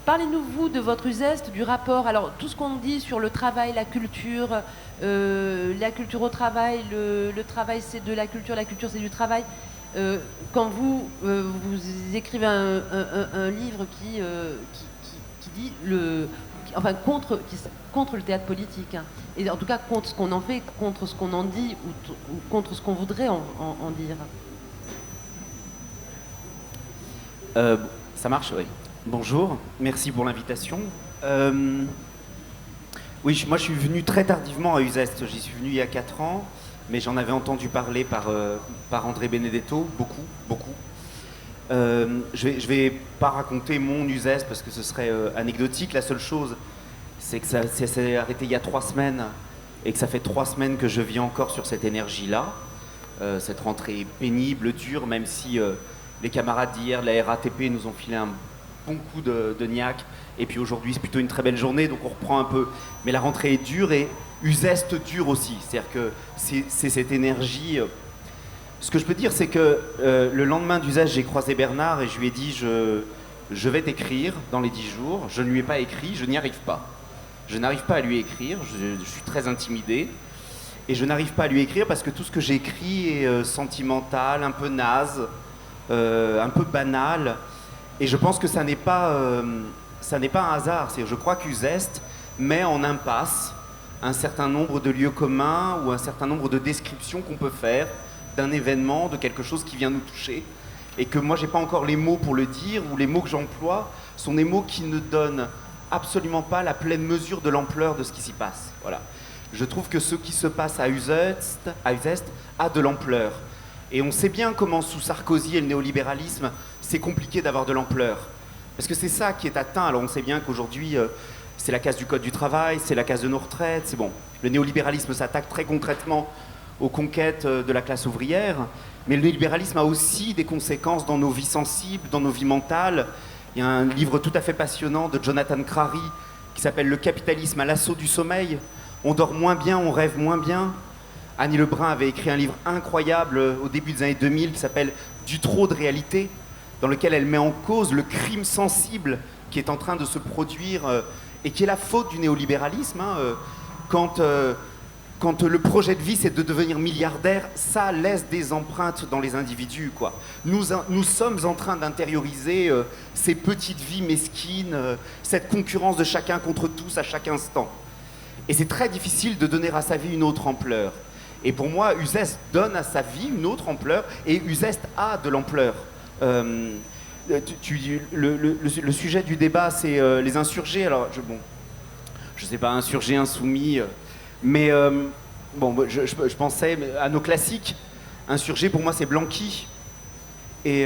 Parlez-nous, vous, de votre Uzès, du rapport. Alors, tout ce qu'on dit sur le travail, la culture au travail, le travail c'est de la culture c'est du travail. Quand vous écrivez un livre qui dit contre le théâtre politique, hein, et en tout cas contre ce qu'on en fait, contre ce qu'on en dit ou contre ce qu'on voudrait en dire. Ça marche, oui. Bonjour, merci pour l'invitation. Oui, moi je suis venu très tardivement à Uzès. J'y suis venu il y a 4 ans, mais j'en avais entendu parler par André Benedetto, beaucoup. Je vais pas raconter mon Uzès parce que ce serait anecdotique. La seule chose, c'est que ça s'est arrêté il y a 3 semaines et que ça fait 3 semaines que je vis encore sur cette énergie-là. Cette rentrée pénible, dure, même si les camarades d'hier, la RATP, nous ont filé un bon coup de niaque. Et puis aujourd'hui, c'est plutôt une très belle journée, donc on reprend un peu. Mais la rentrée est dure et Uzès dure aussi. C'est-à-dire que c'est cette énergie. Ce que je peux dire, c'est que le lendemain d'Uzès, j'ai croisé Bernard et je lui ai dit je vais t'écrire dans les 10 jours. Je ne lui ai pas écrit, je n'y arrive pas. Je n'arrive pas à lui écrire, je suis très intimidé. Et je n'arrive pas à lui écrire parce que tout ce que j'écris est sentimental, un peu naze, un peu banal. Et je pense que ça n'est pas un hasard. Je crois qu'Uzès met en impasse un certain nombre de lieux communs ou un certain nombre de descriptions qu'on peut faire d'un événement, de quelque chose qui vient nous toucher. Et que moi, j'ai pas encore les mots pour le dire, ou les mots que j'emploie sont des mots qui ne donnent absolument pas la pleine mesure de l'ampleur de ce qui s'y passe. Voilà. Je trouve que ce qui se passe à Uzès a de l'ampleur. Et on sait bien comment, sous Sarkozy et le néolibéralisme, c'est compliqué d'avoir de l'ampleur. Parce que c'est ça qui est atteint. Alors on sait bien qu'aujourd'hui, c'est la casse du code du travail, c'est la casse de nos retraites, c'est bon. Le néolibéralisme s'attaque très concrètement aux conquêtes de la classe ouvrière, mais le néolibéralisme a aussi des conséquences dans nos vies sensibles, dans nos vies mentales. Il y a un livre tout à fait passionnant de Jonathan Crary qui s'appelle « Le capitalisme à l'assaut du sommeil ». On dort moins bien, on rêve moins bien. Annie Lebrun avait écrit un livre incroyable au début des années 2000 qui s'appelle « Du trop de réalité », dans lequel elle met en cause le crime sensible qui est en train de se produire et qui est la faute du néolibéralisme. Quand le projet de vie, c'est de devenir milliardaire, ça laisse des empreintes dans les individus, quoi. Nous sommes en train d'intérioriser ces petites vies mesquines, cette concurrence de chacun contre tous à chaque instant. Et c'est très difficile de donner à sa vie une autre ampleur. Et pour moi, Uzès donne à sa vie une autre ampleur, et Uzès a de l'ampleur. Le sujet du débat, c'est les insurgés. Alors, je sais pas, insurgés, insoumis, mais je pensais à nos classiques. Insurgé, pour moi, c'est Blanqui. Et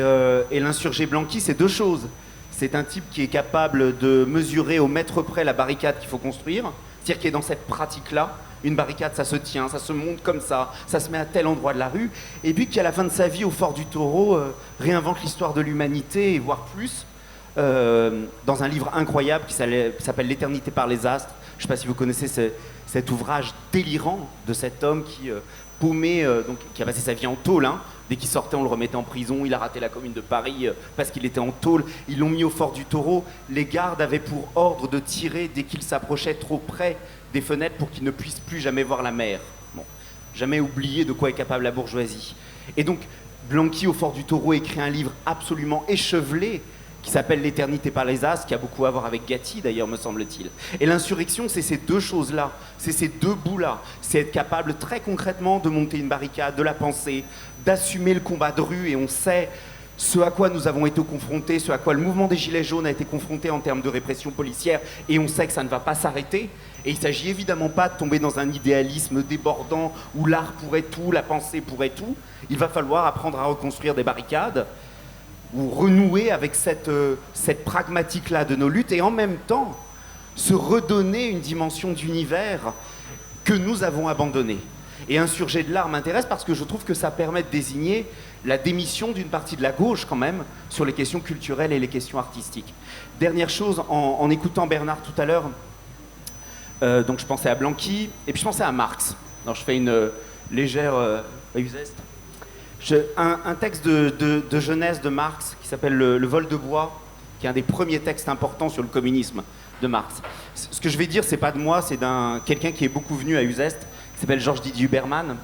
l'insurgé Blanqui, c'est 2 choses. C'est un type qui est capable de mesurer au mètre près la barricade qu'il faut construire, c'est-à-dire qu'il est dans cette pratique-là. Une barricade, ça se tient, ça se monte comme ça se met à tel endroit de la rue, et puis qui, à la fin de sa vie, au Fort du Taureau, réinvente l'histoire de l'humanité, et voire plus, dans un livre incroyable qui s'appelle « L'éternité par les astres ». Je ne sais pas si vous connaissez cet ouvrage délirant de cet homme qui, paumé, qui a passé sa vie en tôle. Dès qu'il sortait, on le remettait en prison. Il a raté la Commune de Paris parce qu'il était en tôle. Ils l'ont mis au Fort du Taureau. Les gardes avaient pour ordre de tirer dès qu'il s'approchait trop près des fenêtres pour qu'il ne puisse plus jamais voir la mer. Bon, jamais oublier de quoi est capable la bourgeoisie. Et donc, Blanqui, au Fort du Taureau, écrit un livre absolument échevelé qui s'appelle L'éternité par les astres, qui a beaucoup à voir avec Gatti d'ailleurs, me semble-t-il. Et l'insurrection, c'est ces deux choses-là, c'est ces deux bouts-là. C'est être capable très concrètement de monter une barricade, de la penser, d'assumer le combat de rue, et on sait ce à quoi nous avons été confrontés, ce à quoi le mouvement des Gilets jaunes a été confronté en termes de répression policière, et on sait que ça ne va pas s'arrêter. Et il ne s'agit évidemment pas de tomber dans un idéalisme débordant où l'art pourrait tout, la pensée pourrait tout. Il va falloir apprendre à reconstruire des barricades ou renouer avec cette pragmatique-là de nos luttes et en même temps se redonner une dimension d'univers que nous avons abandonnée. Et Insurgés de l'art m'intéresse parce que je trouve que ça permet de désigner la démission d'une partie de la gauche quand même sur les questions culturelles et les questions artistiques. Dernière chose, en écoutant Bernard tout à l'heure, donc je pensais à Blanqui et puis je pensais à Marx. Alors je fais une légère Uzeste. Un texte de jeunesse de Marx qui s'appelle le vol de bois, qui est un des premiers textes importants sur le communisme de Marx. Ce que je vais dire, c'est pas de moi, c'est quelqu'un qui est beaucoup venu à Uzeste, qui s'appelle Georges Didier Huberman.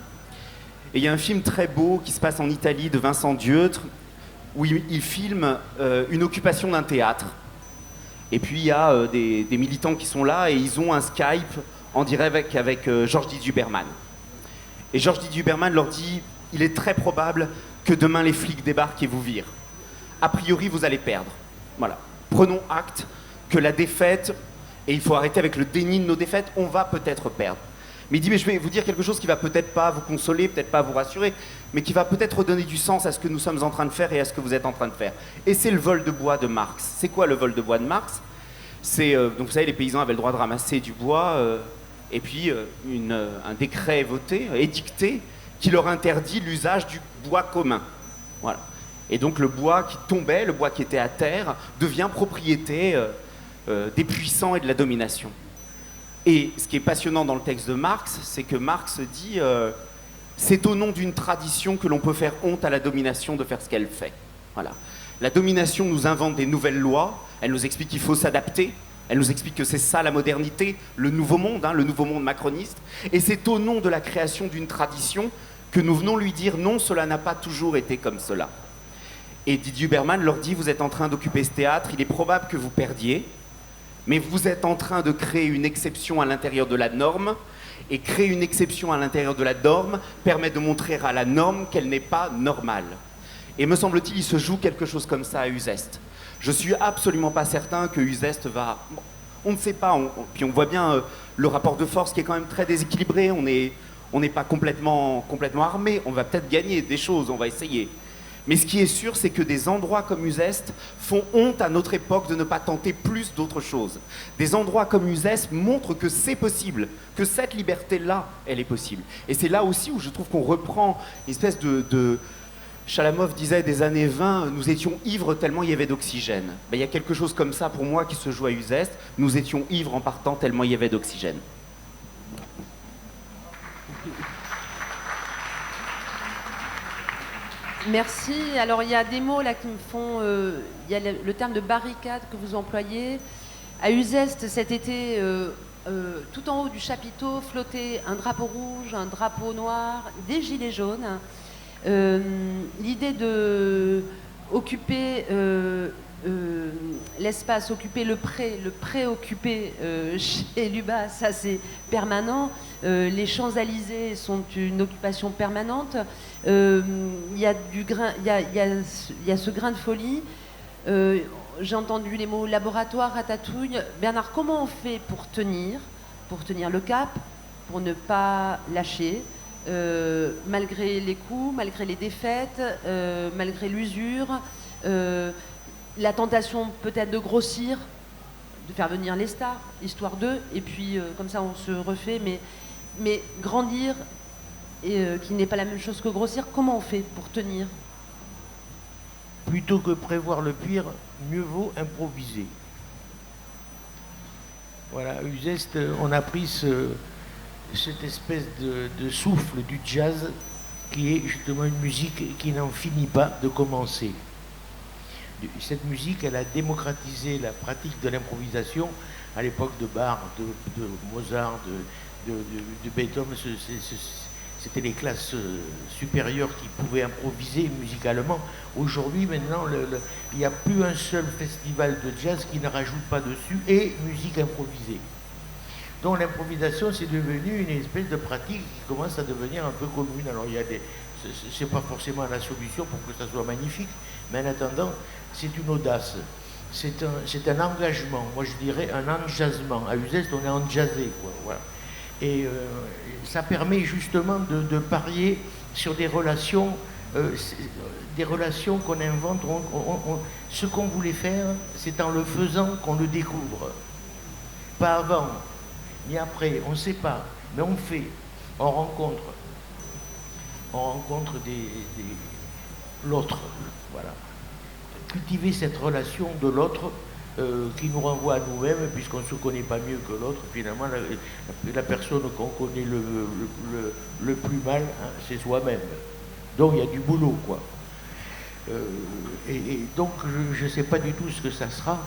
Et il y a un film très beau qui se passe en Italie de Vincent Dieutre, où il filme une occupation d'un théâtre. Et puis il y a des militants qui sont là et ils ont un Skype en direct avec Georges Didier Huberman. Et Georges Didier Huberman leur dit: il est très probable que demain les flics débarquent et vous virent. A priori, vous allez perdre. Voilà. Prenons acte que la défaite, et il faut arrêter avec le déni de nos défaites, on va peut-être perdre. Mais il dit, mais je vais vous dire quelque chose qui va peut-être pas vous consoler, peut-être pas vous rassurer, mais qui va peut-être donner du sens à ce que nous sommes en train de faire et à ce que vous êtes en train de faire. Et c'est le vol de bois de Marx. C'est quoi le vol de bois de Marx? C'est, donc vous savez, les paysans avaient le droit de ramasser du bois, et puis un décret est voté, édicté, qui leur interdit l'usage du bois commun. Voilà. Et donc le bois qui tombait, le bois qui était à terre, devient propriété des puissants et de la domination. Et ce qui est passionnant dans le texte de Marx, c'est que Marx dit c'est au nom d'une tradition que l'on peut faire honte à la domination de faire ce qu'elle fait. Voilà. La domination nous invente des nouvelles lois, elle nous explique qu'il faut s'adapter, elle nous explique que c'est ça la modernité, le nouveau monde macroniste, et c'est au nom de la création d'une tradition que nous venons lui dire non, cela n'a pas toujours été comme cela. Et Didier Huberman leur dit, vous êtes en train d'occuper ce théâtre, il est probable que vous perdiez, mais vous êtes en train de créer une exception à l'intérieur de la norme, et créer une exception à l'intérieur de la norme permet de montrer à la norme qu'elle n'est pas normale. Et me semble-t-il, il se joue quelque chose comme ça à Uzeste. Je suis absolument pas certain que Uzeste va... Bon, on ne sait pas, puis on voit bien le rapport de force qui est quand même très déséquilibré, on n'est pas complètement armé, on va peut-être gagner des choses, on va essayer. Mais ce qui est sûr, c'est que des endroits comme Uzeste font honte à notre époque de ne pas tenter plus d'autres choses. Des endroits comme Uzeste montrent que c'est possible, que cette liberté-là, elle est possible. Et c'est là aussi où je trouve qu'on reprend une espèce de... Chalamov disait des années 20, nous étions ivres tellement il y avait d'oxygène. Ben, il y a quelque chose comme ça pour moi qui se joue à Uzeste. Nous étions ivres en partant tellement il y avait d'oxygène. Merci. Alors il y a des mots là qui me font... il y a le terme de barricade que vous employez. À Uzeste cet été, tout en haut du chapiteau flottait un drapeau rouge, un drapeau noir, des gilets jaunes. L'idée de occuper l'espace, occuper le pré occupé chez Lubas, ça c'est permanent. Les Champs-Élysées sont une occupation permanente. Il y a ce grain de folie. J'ai entendu les mots laboratoire, ratatouille. Bernard, comment on fait pour tenir le cap, pour ne pas lâcher, malgré les coups, malgré les défaites, malgré l'usure, la tentation peut-être de grossir, de faire venir les stars, histoire d'eux, et puis comme ça on se refait, mais grandir, qui n'est pas la même chose que grossir, comment on fait pour tenir? Plutôt que prévoir le pire, mieux vaut improviser. Voilà, Uzeste, on a pris cette espèce de souffle du jazz qui est justement une musique qui n'en finit pas de commencer. Cette musique, elle a démocratisé la pratique de l'improvisation à l'époque de Bach, de Mozart, de Beethoven. c'était les classes supérieures qui pouvaient improviser musicalement. Aujourd'hui, maintenant, il n'y a plus un seul festival de jazz qui ne rajoute pas dessus et musique improvisée. Donc l'improvisation, c'est devenu une espèce de pratique qui commence à devenir un peu commune. Alors c'est pas forcément la solution pour que ça soit magnifique, mais en attendant, c'est une audace. C'est un engagement, moi je dirais un enjazzement. À Uzès, on est enjazzé, quoi. Voilà. Et ça permet justement de parier sur des relations qu'on invente. Ce qu'on voulait faire, c'est en le faisant qu'on le découvre. Pas avant, ni après, on ne sait pas, mais on fait, on rencontre l'autre, voilà. Cultiver cette relation de l'autre qui nous renvoie à nous-mêmes, puisqu'on ne se connaît pas mieux que l'autre. Finalement, la personne qu'on connaît le plus mal, hein, c'est soi-même. Donc il y a du boulot, quoi. Et donc je ne sais pas du tout ce que ça sera.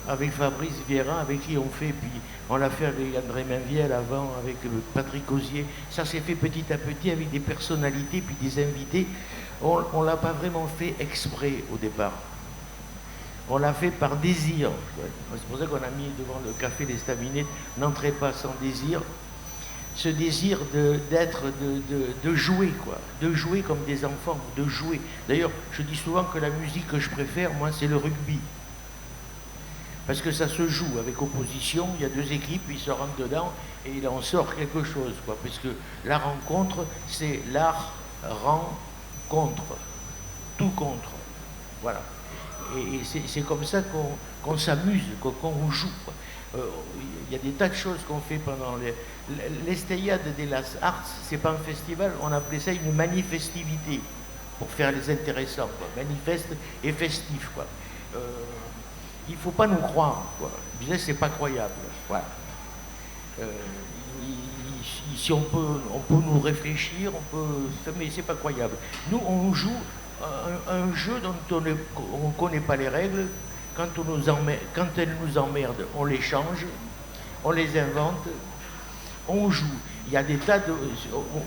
Avec Fabrice Vieira, avec qui on fait, puis on l'a fait avec André Mainviel avant, avec Patrick Osier. Ça s'est fait petit à petit avec des personnalités, puis des invités. On ne l'a pas vraiment fait exprès au départ. On l'a fait par désir. C'est pour ça qu'on a mis devant le café l'Estaminet, n'entrez pas sans désir. Ce désir de jouer, quoi. De jouer comme des enfants, de jouer. D'ailleurs, je dis souvent que la musique que je préfère, moi, c'est le rugby. Parce que ça se joue avec opposition, il y a deux équipes, ils se rentrent dedans et il en sort quelque chose, quoi. Parce que la rencontre, c'est l'art rencontre, tout contre. Voilà. Et c'est comme ça qu'on s'amuse, qu'on joue, quoi. Il y a des tas de choses qu'on fait pendant l'Esteiade de las Arts, c'est pas un festival, on appelait ça une manifestivité, pour faire les intéressants, quoi. Manifeste et festif, quoi. Il ne faut pas nous croire, quoi. Je disais, c'est pas croyable. Voilà. Si on peut nous réfléchir, mais c'est pas croyable. Nous, on joue un jeu dont on ne connaît pas les règles. Quand elles nous emmerdent, on les change, on les invente, on joue. Il y a des tas de...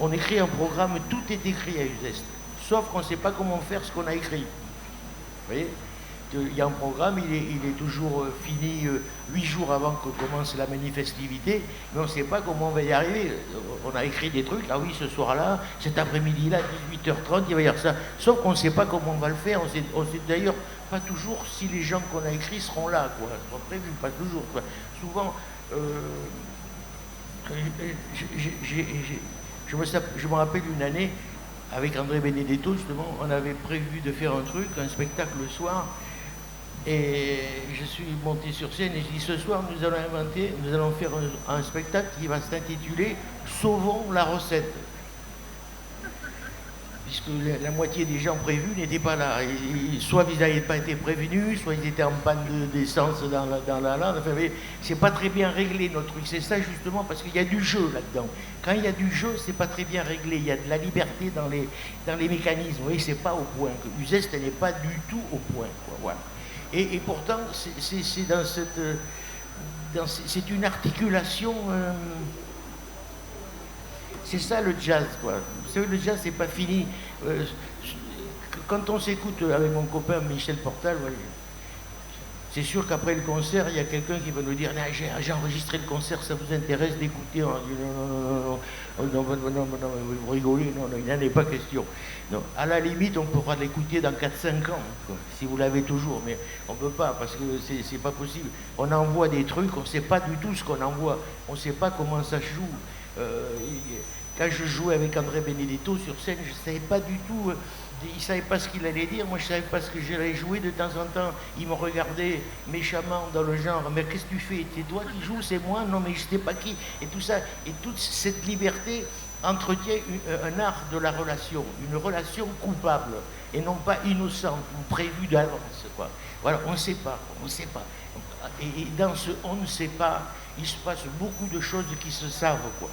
On écrit un programme, tout est écrit à Uzès. Sauf qu'on ne sait pas comment faire ce qu'on a écrit. Vous voyez ? Il y a un programme, il est toujours fini 8 jours avant que commence la manifestivité, mais on ne sait pas comment on va y arriver. On a écrit des trucs, ah oui, ce soir-là, cet après-midi-là, 18h30, il va y avoir ça. Sauf qu'on ne sait pas comment on va le faire, on sait d'ailleurs pas toujours si les gens qu'on a écrits seront là, quoi. Ils sont prévus, pas toujours, quoi. Souvent, je me rappelle une année, avec André Benedetto, justement, on avait prévu de faire un truc, un spectacle le soir. Et je suis monté sur scène et je dis, ce soir, nous allons faire un spectacle qui va s'intituler « Sauvons la recette ». Puisque la moitié des gens prévus n'étaient pas là. Et soit ils n'avaient pas été prévenus, soit ils étaient en panne d'essence dans la lande. Enfin, c'est pas très bien réglé, notre truc. C'est ça, justement, parce qu'il y a du jeu là-dedans. Quand il y a du jeu, c'est pas très bien réglé. Il y a de la liberté dans les mécanismes. Vous voyez, c'est pas au point. Uzès n'est pas du tout au point, quoi. Voilà. Et pourtant, c'est une articulation. C'est ça le jazz, quoi. Vous savez, le jazz, c'est pas fini. Quand on s'écoute avec mon copain Michel Portal, ouais, c'est sûr qu'après le concert, il y a quelqu'un qui va nous dire j'ai enregistré le concert, ça vous intéresse d'écouter? On dit non, vous rigolez, non, il n'en est pas question. Non. À la limite, on pourra l'écouter dans 4-5 ans, quoi, si vous l'avez toujours, mais on ne peut pas, parce que c'est pas possible. On envoie des trucs, on ne sait pas du tout ce qu'on envoie, on ne sait pas comment ça se joue. Quand je jouais avec André Benedetto sur scène, je ne savais pas du tout, il ne savait pas ce qu'il allait dire, moi je ne savais pas ce que j'allais jouer. De temps en temps, il me regardait méchamment dans le genre, mais qu'est-ce que tu fais? C'est toi qui joues, c'est moi? Non, mais je ne sais pas qui. Et tout ça, et toute cette liberté entretient un art de la relation, une relation coupable, et non pas innocente ou prévue d'avance, quoi. Voilà, on ne sait pas, on ne sait pas. Et dans ce on ne sait pas, il se passe beaucoup de choses qui se savent, quoi.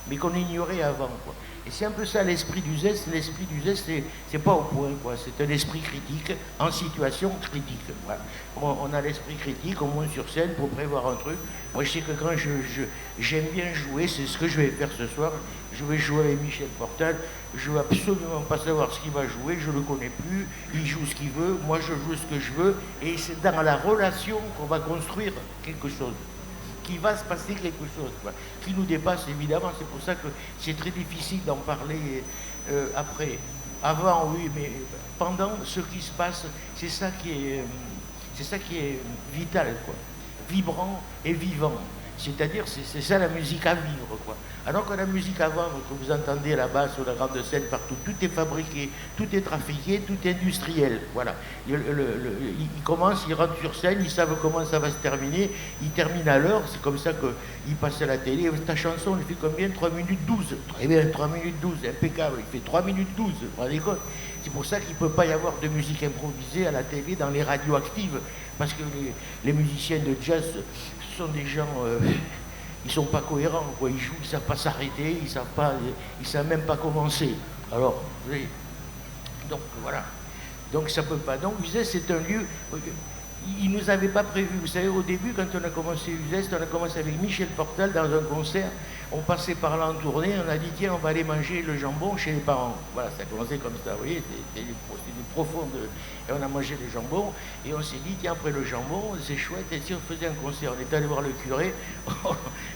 mais qu'on ignorait avant, quoi. Et c'est un peu ça l'esprit du zeste. L'esprit du zeste, c'est pas au point, quoi. C'est un esprit critique en situation critique. Voilà. On a l'esprit critique, on monte sur scène pour prévoir un truc. Moi, je sais que quand j'aime bien jouer, c'est ce que je vais faire ce soir. Je vais jouer avec Michel Portal. Je veux absolument pas savoir ce qu'il va jouer. Je le connais plus. Il joue ce qu'il veut. Moi, je joue ce que je veux. Et c'est dans la relation qu'on va construire quelque chose. Qu'il va se passer quelque chose, quoi, qui nous dépasse évidemment. C'est pour ça que c'est très difficile d'en parler après. Avant, oui, mais pendant, ce qui se passe, c'est ça qui est vital, quoi, vibrant et vivant. C'est-à-dire, c'est ça la musique à vivre, quoi. Alors que la musique à vendre, que vous entendez là-bas sur la grande scène partout, tout est fabriqué, tout est trafiqué, tout est industriel. Voilà. Ils commencent, ils rentrent sur scène, ils savent comment ça va se terminer, ils terminent à l'heure, c'est comme ça qu'ils passent à la télé. Ta chanson, elle fait combien? 3 minutes 12. Très bien, 3 minutes 12, impeccable. Il fait 3 minutes 12, vous vous rendez compte? C'est pour ça qu'il ne peut pas y avoir de musique improvisée à la télé dans les radios actives, parce que les musiciens de jazz sont des gens, ils sont pas cohérents, quoi. Ils jouent, ils savent pas s'arrêter, ils savent même pas commencer. Alors, oui. Donc voilà. Donc ça peut pas. Donc Uzès, c'est un lieu. Ils nous avaient pas prévu. Vous savez, au début, quand on a commencé Uzès, on a commencé avec Michel Portal dans un concert. On passait par là en tournée, on a dit tiens, on va aller manger le jambon chez les parents. Voilà, ça a commencé comme ça, vous voyez, c'était une profonde. Et on a mangé le jambon, et on s'est dit tiens, après le jambon, c'est chouette, et si on faisait un concert, on est allé voir le curé,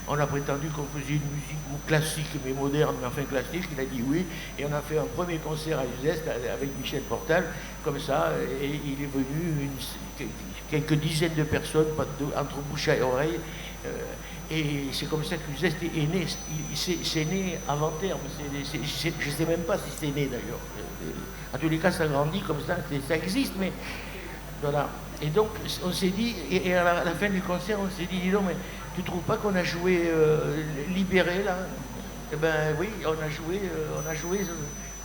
on a prétendu qu'on faisait une musique classique, mais moderne, mais enfin classique, il a dit oui, et on a fait un premier concert à Uzès avec Michel Portal, comme ça, et il est venu quelques dizaines de personnes, entre bouche et oreille. Et c'est comme ça que Uzès est né. C'est né avant terme. Je ne sais même pas si c'est né d'ailleurs. En tous les cas, ça grandit comme ça. Ça existe, mais voilà. Et donc, on s'est dit, et à la fin du concert, on s'est dit, dis donc, mais tu ne trouves pas qu'on a joué libéré là? Eh ben oui, on a joué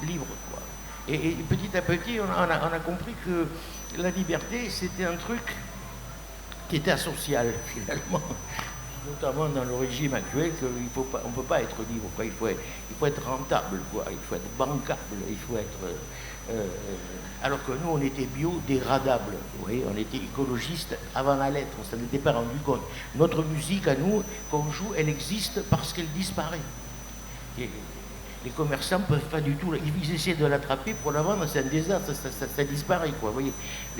libre, quoi. Et petit à petit, on a compris que la liberté, c'était un truc qui était asocial, finalement. Notamment dans le régime actuel, on ne peut pas être libre, quoi. Il faut être rentable, quoi. Il faut être bancable, il faut être... alors que nous, on était biodégradable, vous voyez, on était écologiste avant la lettre, on ne s'en était pas rendu compte. Notre musique, à nous, qu'on joue, elle existe parce qu'elle disparaît. Et les commerçants ne peuvent pas du tout... Ils essaient de l'attraper pour la vendre, c'est un désastre, ça disparaît, quoi, vous voyez.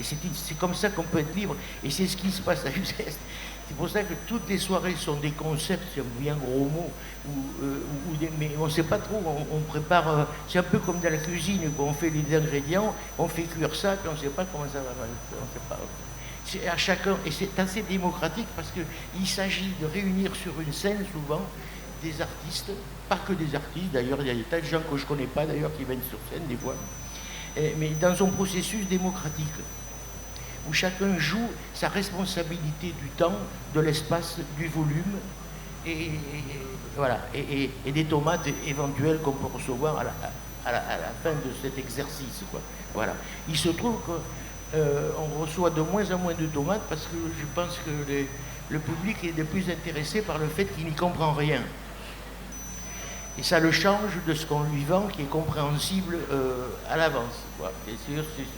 C'est comme ça qu'on peut être libre, et c'est ce qui se passe à Uzès. C'est pour ça que toutes les soirées sont des concepts, c'est un bien gros mot, mais on ne sait pas trop, on prépare, c'est un peu comme dans la cuisine, où on fait les ingrédients, on fait cuire ça, puis on ne sait pas comment ça va, on ne sait pas. C'est à chacun, et c'est assez démocratique parce qu'il s'agit de réunir sur une scène souvent des artistes, pas que des artistes, d'ailleurs il y a des tas de gens que je ne connais pas d'ailleurs qui viennent sur scène des fois, mais dans un processus démocratique, où chacun joue sa responsabilité du temps, de l'espace, du volume, et voilà, et des tomates éventuelles qu'on peut recevoir à la fin de cet exercice, quoi. Voilà. Il se trouve qu'on reçoit de moins en moins de tomates parce que je pense que le public est de plus intéressé par le fait qu'il n'y comprend rien. Et ça le change de ce qu'on lui vend, qui est compréhensible à l'avance, quoi. Et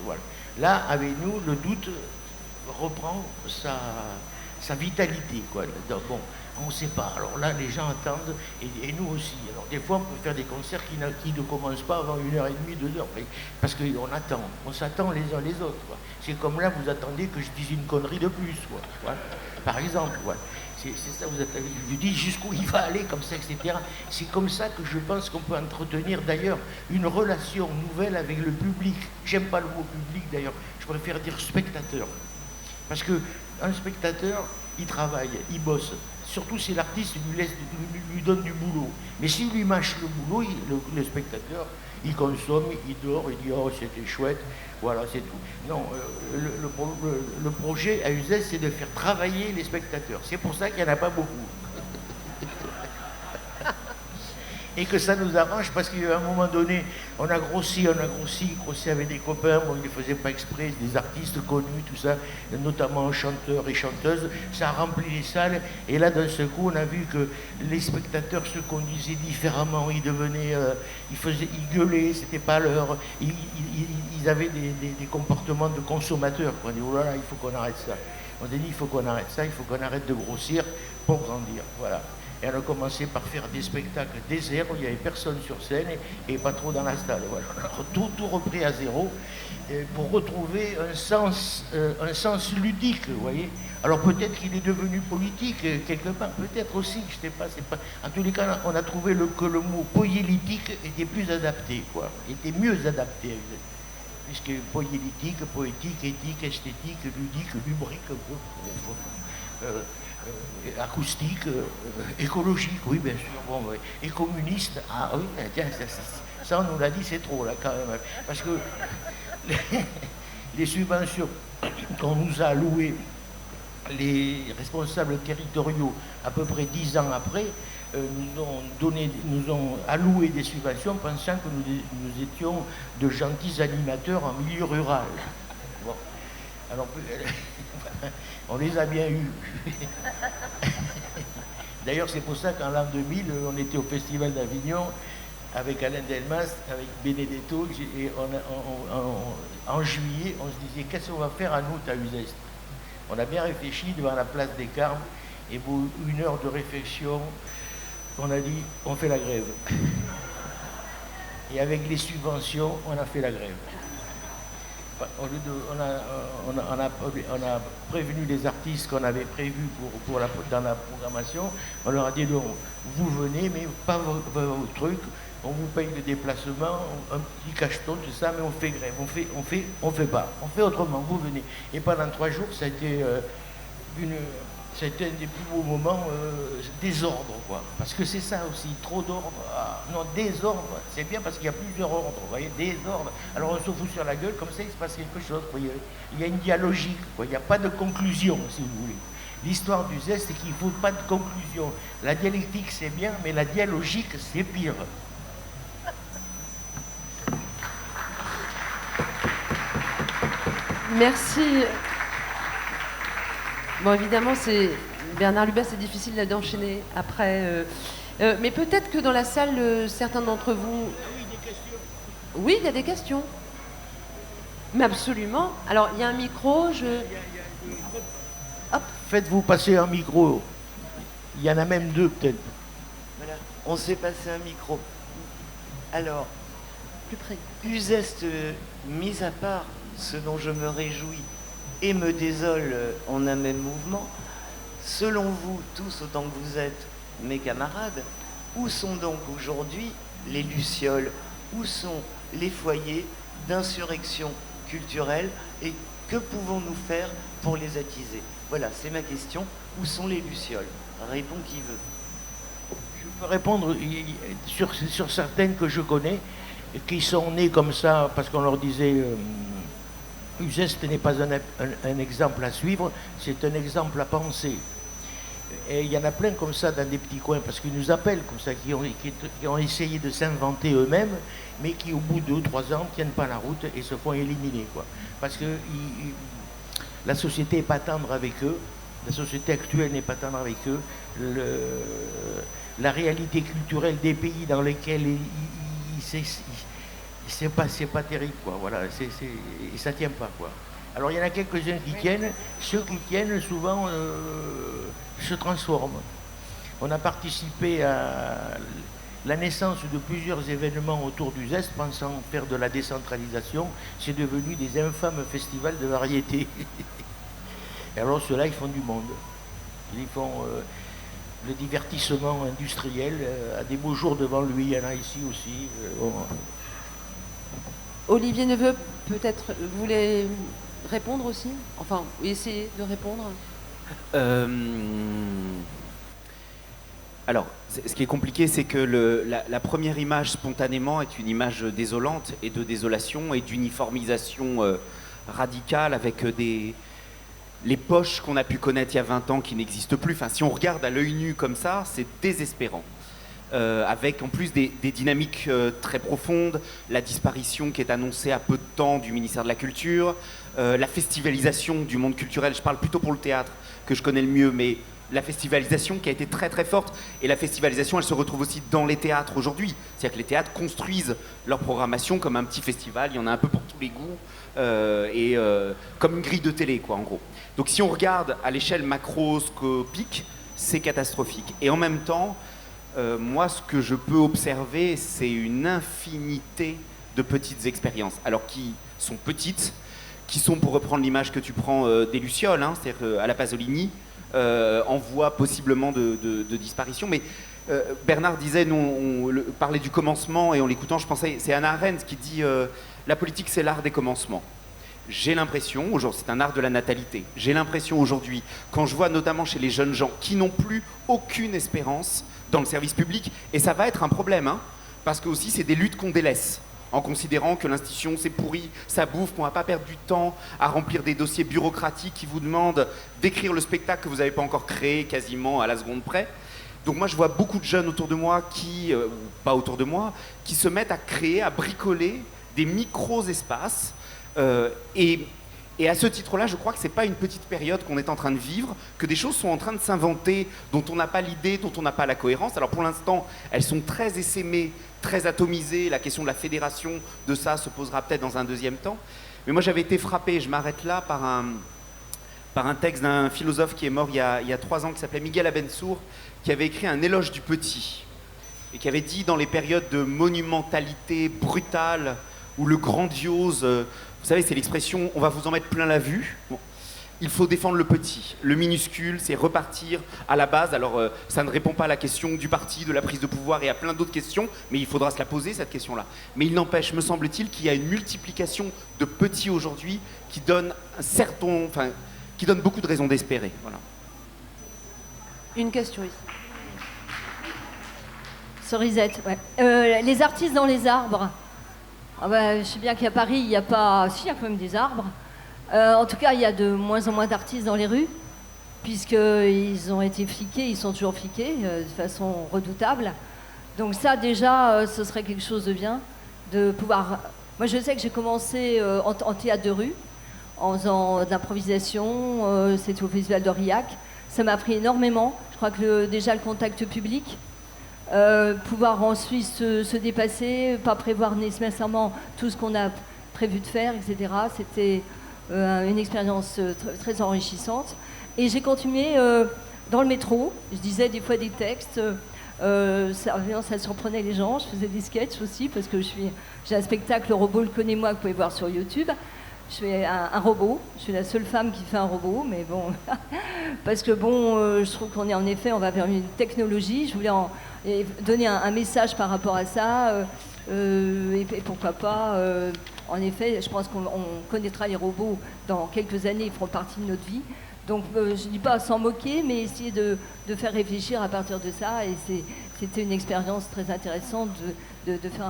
voilà. Là, avec nous, le doute reprend sa vitalité, quoi. Donc, bon, on ne sait pas. Alors là, les gens attendent, et nous aussi. Alors, des fois, on peut faire des concerts qui ne commencent pas avant 1h30, 2h, parce qu'on attend. On s'attend les uns les autres, quoi. C'est comme là, vous attendez que je dise une connerie de plus, quoi. Voilà. Par exemple, voilà. C'est ça, je dis jusqu'où il va aller, comme ça, etc. C'est comme ça que je pense qu'on peut entretenir, d'ailleurs, une relation nouvelle avec le public. J'aime pas le mot public, d'ailleurs. Je préfère dire spectateur. Parce qu'un spectateur, il travaille, il bosse. Surtout si l'artiste lui donne du boulot. Mais s'il lui mâche le boulot, le spectateur, il consomme, il dort, il dit « Oh, c'était chouette ». Voilà, c'est tout. Non, le projet à Uzès, c'est de faire travailler les spectateurs. C'est pour ça qu'il n'y en a pas beaucoup. et que ça nous arrange parce qu'à un moment donné, on a grossi avec des copains, bon, ils ne faisaient pas exprès, des artistes connus, tout ça, notamment chanteurs et chanteuses, ça a rempli les salles, et là d'un seul coup, on a vu que les spectateurs se conduisaient différemment, ils devenaient, ils gueulaient, c'était pas l'heure, ils avaient des comportements de consommateurs, quoi. On dit, oh là là, il faut qu'on arrête ça. On a dit, il faut qu'on arrête ça, il faut qu'on arrête de grossir pour grandir, voilà. Et on a commencé par faire des spectacles déserts où il n'y avait personne sur scène et pas trop dans la salle. Voilà. On a tout repris à zéro pour retrouver un sens ludique, vous voyez. Alors peut-être qu'il est devenu politique quelque part, peut-être aussi, je ne sais pas, c'est pas. En tous les cas, on a trouvé que le mot poélitique était plus adapté, quoi, était mieux adapté. Puisque poélitique, poétique, éthique, esthétique, ludique, lubrique, acoustique, écologique, oui, bien sûr, bon, ouais. Et communiste, ah oui, tiens, ça on nous l'a dit, c'est trop là quand même. Parce que les subventions qu'on nous a allouées, les responsables territoriaux, à peu près 10 ans après, nous ont alloué des subventions pensant que nous étions de gentils animateurs en milieu rural. Bon. Alors, on les a bien eus. D'ailleurs, c'est pour ça qu'en l'an 2000, on était au Festival d'Avignon avec Alain Delmas, avec Benedetto, et en juillet, on se disait, qu'est-ce qu'on va faire en août à Uzès? On a bien réfléchi devant la place des Carmes, et pour 1 heure de réflexion, on a dit, on fait la grève. Et avec les subventions, on a fait la grève. On a prévenu les artistes qu'on avait prévus dans la programmation. On leur a dit, non, vous venez, mais pas vos trucs. On vous paye le déplacement, un petit cacheton, tout ça, mais on fait grève. On fait pas. On fait autrement, vous venez. Et pendant 3 jours, ça a été c'était un des plus beaux moments, désordre, quoi. Parce que c'est ça aussi, trop d'ordre. Ah, non, désordre, c'est bien parce qu'il y a plusieurs ordres, vous voyez, désordre. Alors on se fout sur la gueule, comme ça il se passe quelque chose, vous voyez. Il y a une dialogique, quoi. Il n'y a pas de conclusion, si vous voulez. L'histoire du zeste, c'est qu'il ne faut pas de conclusion. La dialectique, c'est bien, mais la dialogique, c'est pire. Merci. Bon, évidemment, Bernard Lubin, c'est difficile d'enchaîner après. Mais peut-être que dans la salle, certains d'entre vous... Oui, des questions. Oui, il y a des questions. Mais absolument. Alors, il y a un micro, Hop, faites-vous passer un micro. Il y en a même 2, peut-être. Voilà, on s'est passé un micro. Alors, plus près. Uzeste, mis à part ce dont je me réjouis et me désole en un même mouvement, selon vous, tous autant que vous êtes, mes camarades, où sont donc aujourd'hui les lucioles? Où sont les foyers d'insurrection culturelle et que pouvons-nous faire pour les attiser? Voilà, c'est ma question. Où sont les lucioles? Répond qui veut. Je peux répondre sur certaines que je connais, qui sont nées comme ça parce qu'on leur disait Uzeste n'est pas un exemple à suivre, c'est un exemple à penser. Et il y en a plein comme ça dans des petits coins, parce qu'ils nous appellent comme ça, qui ont essayé de s'inventer eux-mêmes, mais qui au bout de 2 ou 3 ans ne tiennent pas la route et se font éliminer, quoi. Parce que la société n'est pas tendre avec eux, la société actuelle n'est pas tendre avec eux, la réalité culturelle des pays dans lesquels c'est pas terrible, quoi. Voilà, ça tient pas, quoi. Alors il y en a quelques-uns qui tiennent, ceux qui tiennent souvent se transforment. On a participé à la naissance de plusieurs événements autour du zeste, pensant faire de la décentralisation. C'est devenu des infâmes festivals de variété. Et alors ceux-là, ils font du monde. Ils font le divertissement industriel à des beaux jours devant lui. Il y en a ici aussi. Olivier Neveu, peut-être, vous voulez répondre aussi? Enfin, essayer de répondre. Alors, ce qui est compliqué, c'est que la première image, spontanément, est une image désolante et de désolation et d'uniformisation radicale avec les poches qu'on a pu connaître il y a 20 ans qui n'existent plus. Enfin, si on regarde à l'œil nu comme ça, c'est désespérant. avec en plus des dynamiques très profondes, la disparition qui est annoncée à peu de temps du ministère de la Culture, la festivalisation du monde culturel, je parle plutôt pour le théâtre que je connais le mieux, mais la festivalisation qui a été très très forte, et la festivalisation elle se retrouve aussi dans les théâtres aujourd'hui, c'est-à-dire que les théâtres construisent leur programmation comme un petit festival, il y en a un peu pour tous les goûts, comme une grille de télé quoi en gros. Donc si on regarde à l'échelle macroscopique, c'est catastrophique, et en même temps, moi ce que je peux observer c'est une infinité de petites expériences, alors qui sont petites, qui sont, pour reprendre l'image que tu prends des Lucioles, hein, c'est-à-dire à la Pasolini, en voie possiblement de disparition. Mais Bernard disait, on parlait du commencement, et en l'écoutant, je pensais, c'est Hannah Arendt qui dit la politique, c'est l'art des commencements. J'ai l'impression, aujourd'hui, c'est un art de la natalité, j'ai l'impression aujourd'hui, quand je vois notamment chez les jeunes gens qui n'ont plus aucune espérance dans le service public, et ça va être un problème, hein, parce que aussi c'est des luttes qu'on délaisse, en considérant que l'institution c'est pourri, ça bouffe, qu'on ne va pas perdre du temps à remplir des dossiers bureaucratiques qui vous demandent d'écrire le spectacle que vous n'avez pas encore créé quasiment à la seconde près. Donc moi je vois beaucoup de jeunes autour de moi, pas autour de moi, qui se mettent à créer, à bricoler des micro-espaces. Et à ce titre-là, je crois que ce n'est pas une petite période qu'on est en train de vivre, que des choses sont en train de s'inventer, dont on n'a pas l'idée, dont on n'a pas la cohérence. Alors pour l'instant, elles sont très essaimées, très atomisées. La question de la fédération de ça se posera peut-être dans un deuxième temps. Mais moi j'avais été frappé, je m'arrête là, par un texte d'un philosophe qui est mort il y a 3 ans, qui s'appelait Miguel Abensour, qui avait écrit un éloge du petit, et qui avait dit dans les périodes de monumentalité brutale, ou le grandiose, vous savez, c'est l'expression « on va vous en mettre plein la vue ». Bon. Il faut défendre le petit, le minuscule, c'est repartir à la base. Alors, ça ne répond pas à la question du parti, de la prise de pouvoir et à plein d'autres questions, mais il faudra se la poser, cette question-là. Mais il n'empêche, me semble-t-il, qu'il y a une multiplication de petits aujourd'hui qui donne qui donne beaucoup de raisons d'espérer. Voilà. Une question ici. Cerisette, ouais. Les artistes dans les arbres. Ah bah, je sais bien qu'à Paris, il n'y a pas... Si, il y a quand même des arbres. En tout cas, il y a de moins en moins d'artistes dans les rues, puisqu'ils ont été fliqués, ils sont toujours fliqués de façon redoutable. Donc ça, déjà, ce serait quelque chose de bien, de pouvoir... Moi, je sais que j'ai commencé en théâtre de rue, en faisant de l'improvisation, c'était au Festival d'Aurillac. Ça m'a appris énormément. Je crois que déjà le contact public, pouvoir ensuite se dépasser, pas prévoir nécessairement tout ce qu'on a prévu de faire, etc. C'était une expérience très enrichissante. Et j'ai continué dans le métro. Je disais des fois des textes. Ça surprenait les gens. Je faisais des sketchs aussi parce que j'ai un spectacle robot, le connais-moi, que vous pouvez voir sur YouTube. Je fais un robot. Je suis la seule femme qui fait un robot, mais bon, parce que bon, je trouve qu'on est en effet, on va vers une technologie. Je voulais donner un message par rapport à ça, et pourquoi pas. En effet, je pense qu'on connaîtra les robots dans quelques années, ils feront partie de notre vie. Donc, je ne dis pas sans moquer, mais essayer de faire réfléchir à partir de ça. Et c'était une expérience très intéressante de faire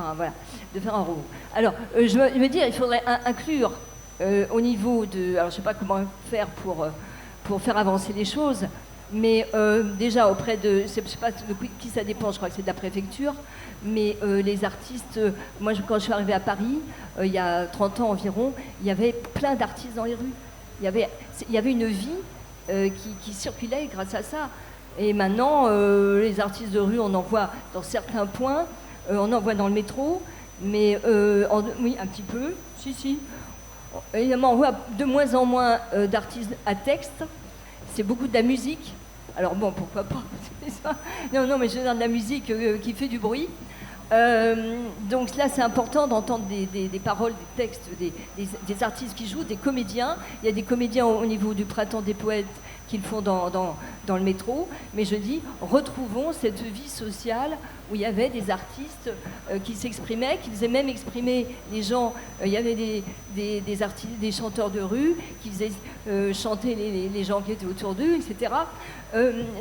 un robot. Alors, je me dis, il faudrait inclure au niveau de... Alors, je ne sais pas comment faire pour faire avancer les choses, mais déjà auprès de... Je ne sais pas de qui ça dépend, je crois que c'est de la préfecture, mais les artistes... moi, quand je suis arrivée à Paris, il y a 30 ans environ, il y avait plein d'artistes dans les rues. Il y avait une vie qui circulait grâce à ça. Et maintenant, les artistes de rue, on en voit dans certains points, on en voit dans le métro, mais oui, un petit peu, si. Évidemment, on voit de moins en moins d'artistes à texte. C'est beaucoup de la musique. Alors bon, pourquoi pas. Non, mais je veux dire de la musique qui fait du bruit. Donc là, c'est important d'entendre des paroles, des textes, des artistes qui jouent, des comédiens. Il y a des comédiens au niveau du Printemps des Poètes qui le font dans le métro. Mais je dis, retrouvons cette vie sociale où il y avait des artistes qui s'exprimaient, qui faisaient même exprimer les gens. Il y avait des artistes, des chanteurs de rue qui faisaient chanter les gens qui étaient autour d'eux, etc.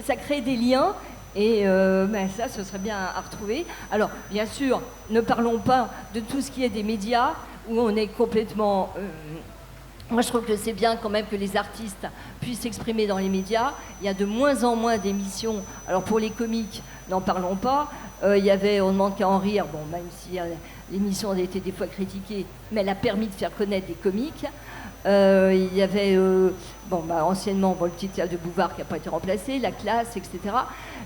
Ça crée des liens. Et ça, ce serait bien à retrouver. Alors, bien sûr, ne parlons pas de tout ce qui est des médias, où on est complètement... moi, je trouve que c'est bien quand même que les artistes puissent s'exprimer dans les médias. Il y a de moins en moins d'émissions. Alors, pour les comiques, n'en parlons pas. Il y avait On ne demande qu'à en rire, bon, même si l'émission a été des fois critiquée, mais elle a permis de faire connaître des comiques. Il y avait anciennement le petit théâtre de Bouvard qui n'a pas été remplacé, La Classe, etc.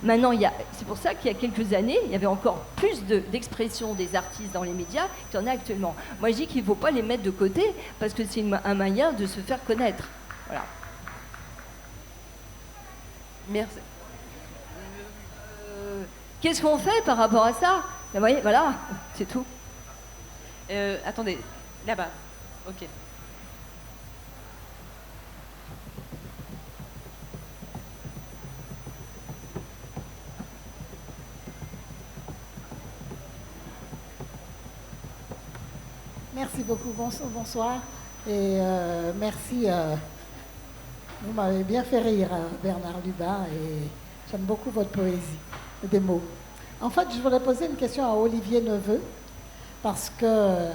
Maintenant, c'est pour ça qu'il y a quelques années, il y avait encore plus d'expression des artistes dans les médias qu'il y en a actuellement. Moi, je dis qu'il ne faut pas les mettre de côté parce que c'est un moyen de se faire connaître. Voilà. Merci. Qu'est-ce qu'on fait par rapport à ça? Vous voyez, voilà, c'est tout. Attendez, là-bas. Ok. Merci beaucoup, bonsoir. Et merci, vous m'avez bien fait rire, Bernard Lubin, et j'aime beaucoup votre poésie, des mots. En fait, je voulais poser une question à Olivier Neveu, parce que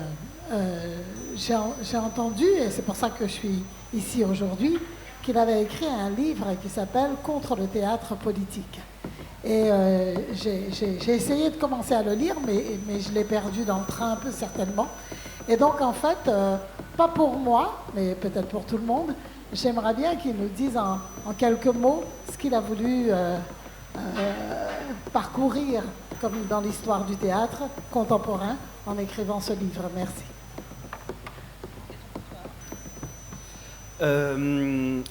j'ai entendu, et c'est pour ça que je suis ici aujourd'hui, qu'il avait écrit un livre qui s'appelle « Contre le théâtre politique ». Et j'ai essayé de commencer à le lire, mais je l'ai perdu dans le train un peu certainement. Et donc, en fait, pas pour moi, mais peut-être pour tout le monde, j'aimerais bien qu'il nous dise en quelques mots ce qu'il a voulu parcourir comme dans l'histoire du théâtre contemporain en écrivant ce livre. Merci.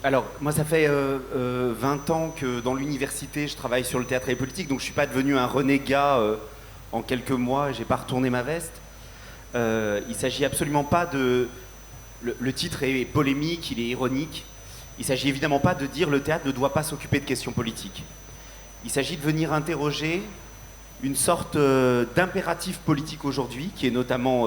Alors, moi, ça fait 20 ans que dans l'université, je travaille sur le théâtre et la politique, donc je ne suis pas devenu un renégat en quelques mois, je n'ai pas retourné ma veste. Il ne s'agit absolument pas de... Le titre est polémique, il est ironique. Il ne s'agit évidemment pas de dire le théâtre ne doit pas s'occuper de questions politiques. Il s'agit de venir interroger une sorte d'impératif politique aujourd'hui, qui est notamment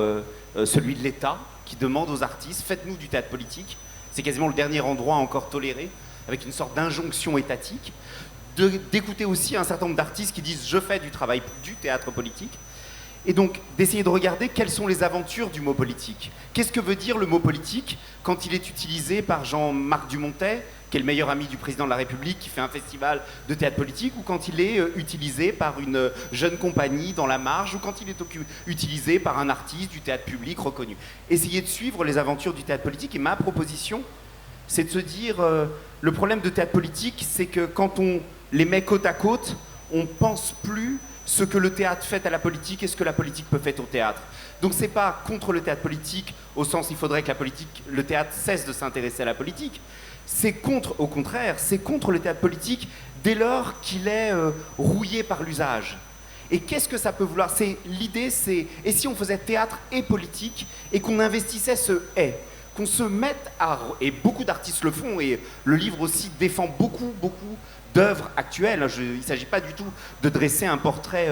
celui de l'État, qui demande aux artistes, faites-nous du théâtre politique. C'est quasiment le dernier endroit encore toléré, avec une sorte d'injonction étatique. D'écouter aussi un certain nombre d'artistes qui disent, je fais du travail du théâtre politique. Et donc, d'essayer de regarder quelles sont les aventures du mot politique. Qu'est-ce que veut dire le mot politique quand il est utilisé par Jean-Marc Dumontet, qui est le meilleur ami du président de la République, qui fait un festival de théâtre politique, ou quand il est utilisé par une jeune compagnie dans la marge, ou quand il est utilisé par un artiste du théâtre public reconnu. Essayez de suivre les aventures du théâtre politique, et ma proposition, c'est de se dire, le problème de théâtre politique, c'est que quand on les met côte à côte, on pense plus ce que le théâtre fait à la politique et ce que la politique peut faire au théâtre. Donc c'est pas contre le théâtre politique, au sens il faudrait que le théâtre cesse de s'intéresser à la politique. C'est contre, au contraire, c'est contre le théâtre politique dès lors qu'il est rouillé par l'usage. Et qu'est-ce que ça peut vouloir? L'idée, c'est, et si on faisait théâtre et politique et qu'on investissait ce « et », qu'on se mette à... Et beaucoup d'artistes le font, et le livre aussi défend beaucoup d'œuvres actuelles. Il ne s'agit pas du tout de dresser un portrait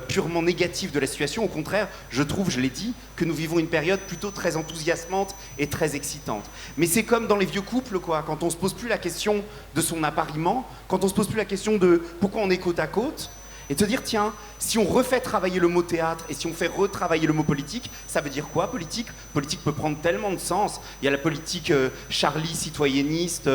purement négatif de la situation. Au contraire, je trouve, je l'ai dit, que nous vivons une période plutôt très enthousiasmante et très excitante. Mais c'est comme dans les vieux couples, quoi, quand on ne se pose plus la question de son appariement, quand on ne se pose plus la question de pourquoi on est côte à côte, et de se dire, tiens, si on refait travailler le mot théâtre et si on fait retravailler le mot politique, ça veut dire quoi, politique? Politique peut prendre tellement de sens. Il y a la politique Charlie, citoyenniste,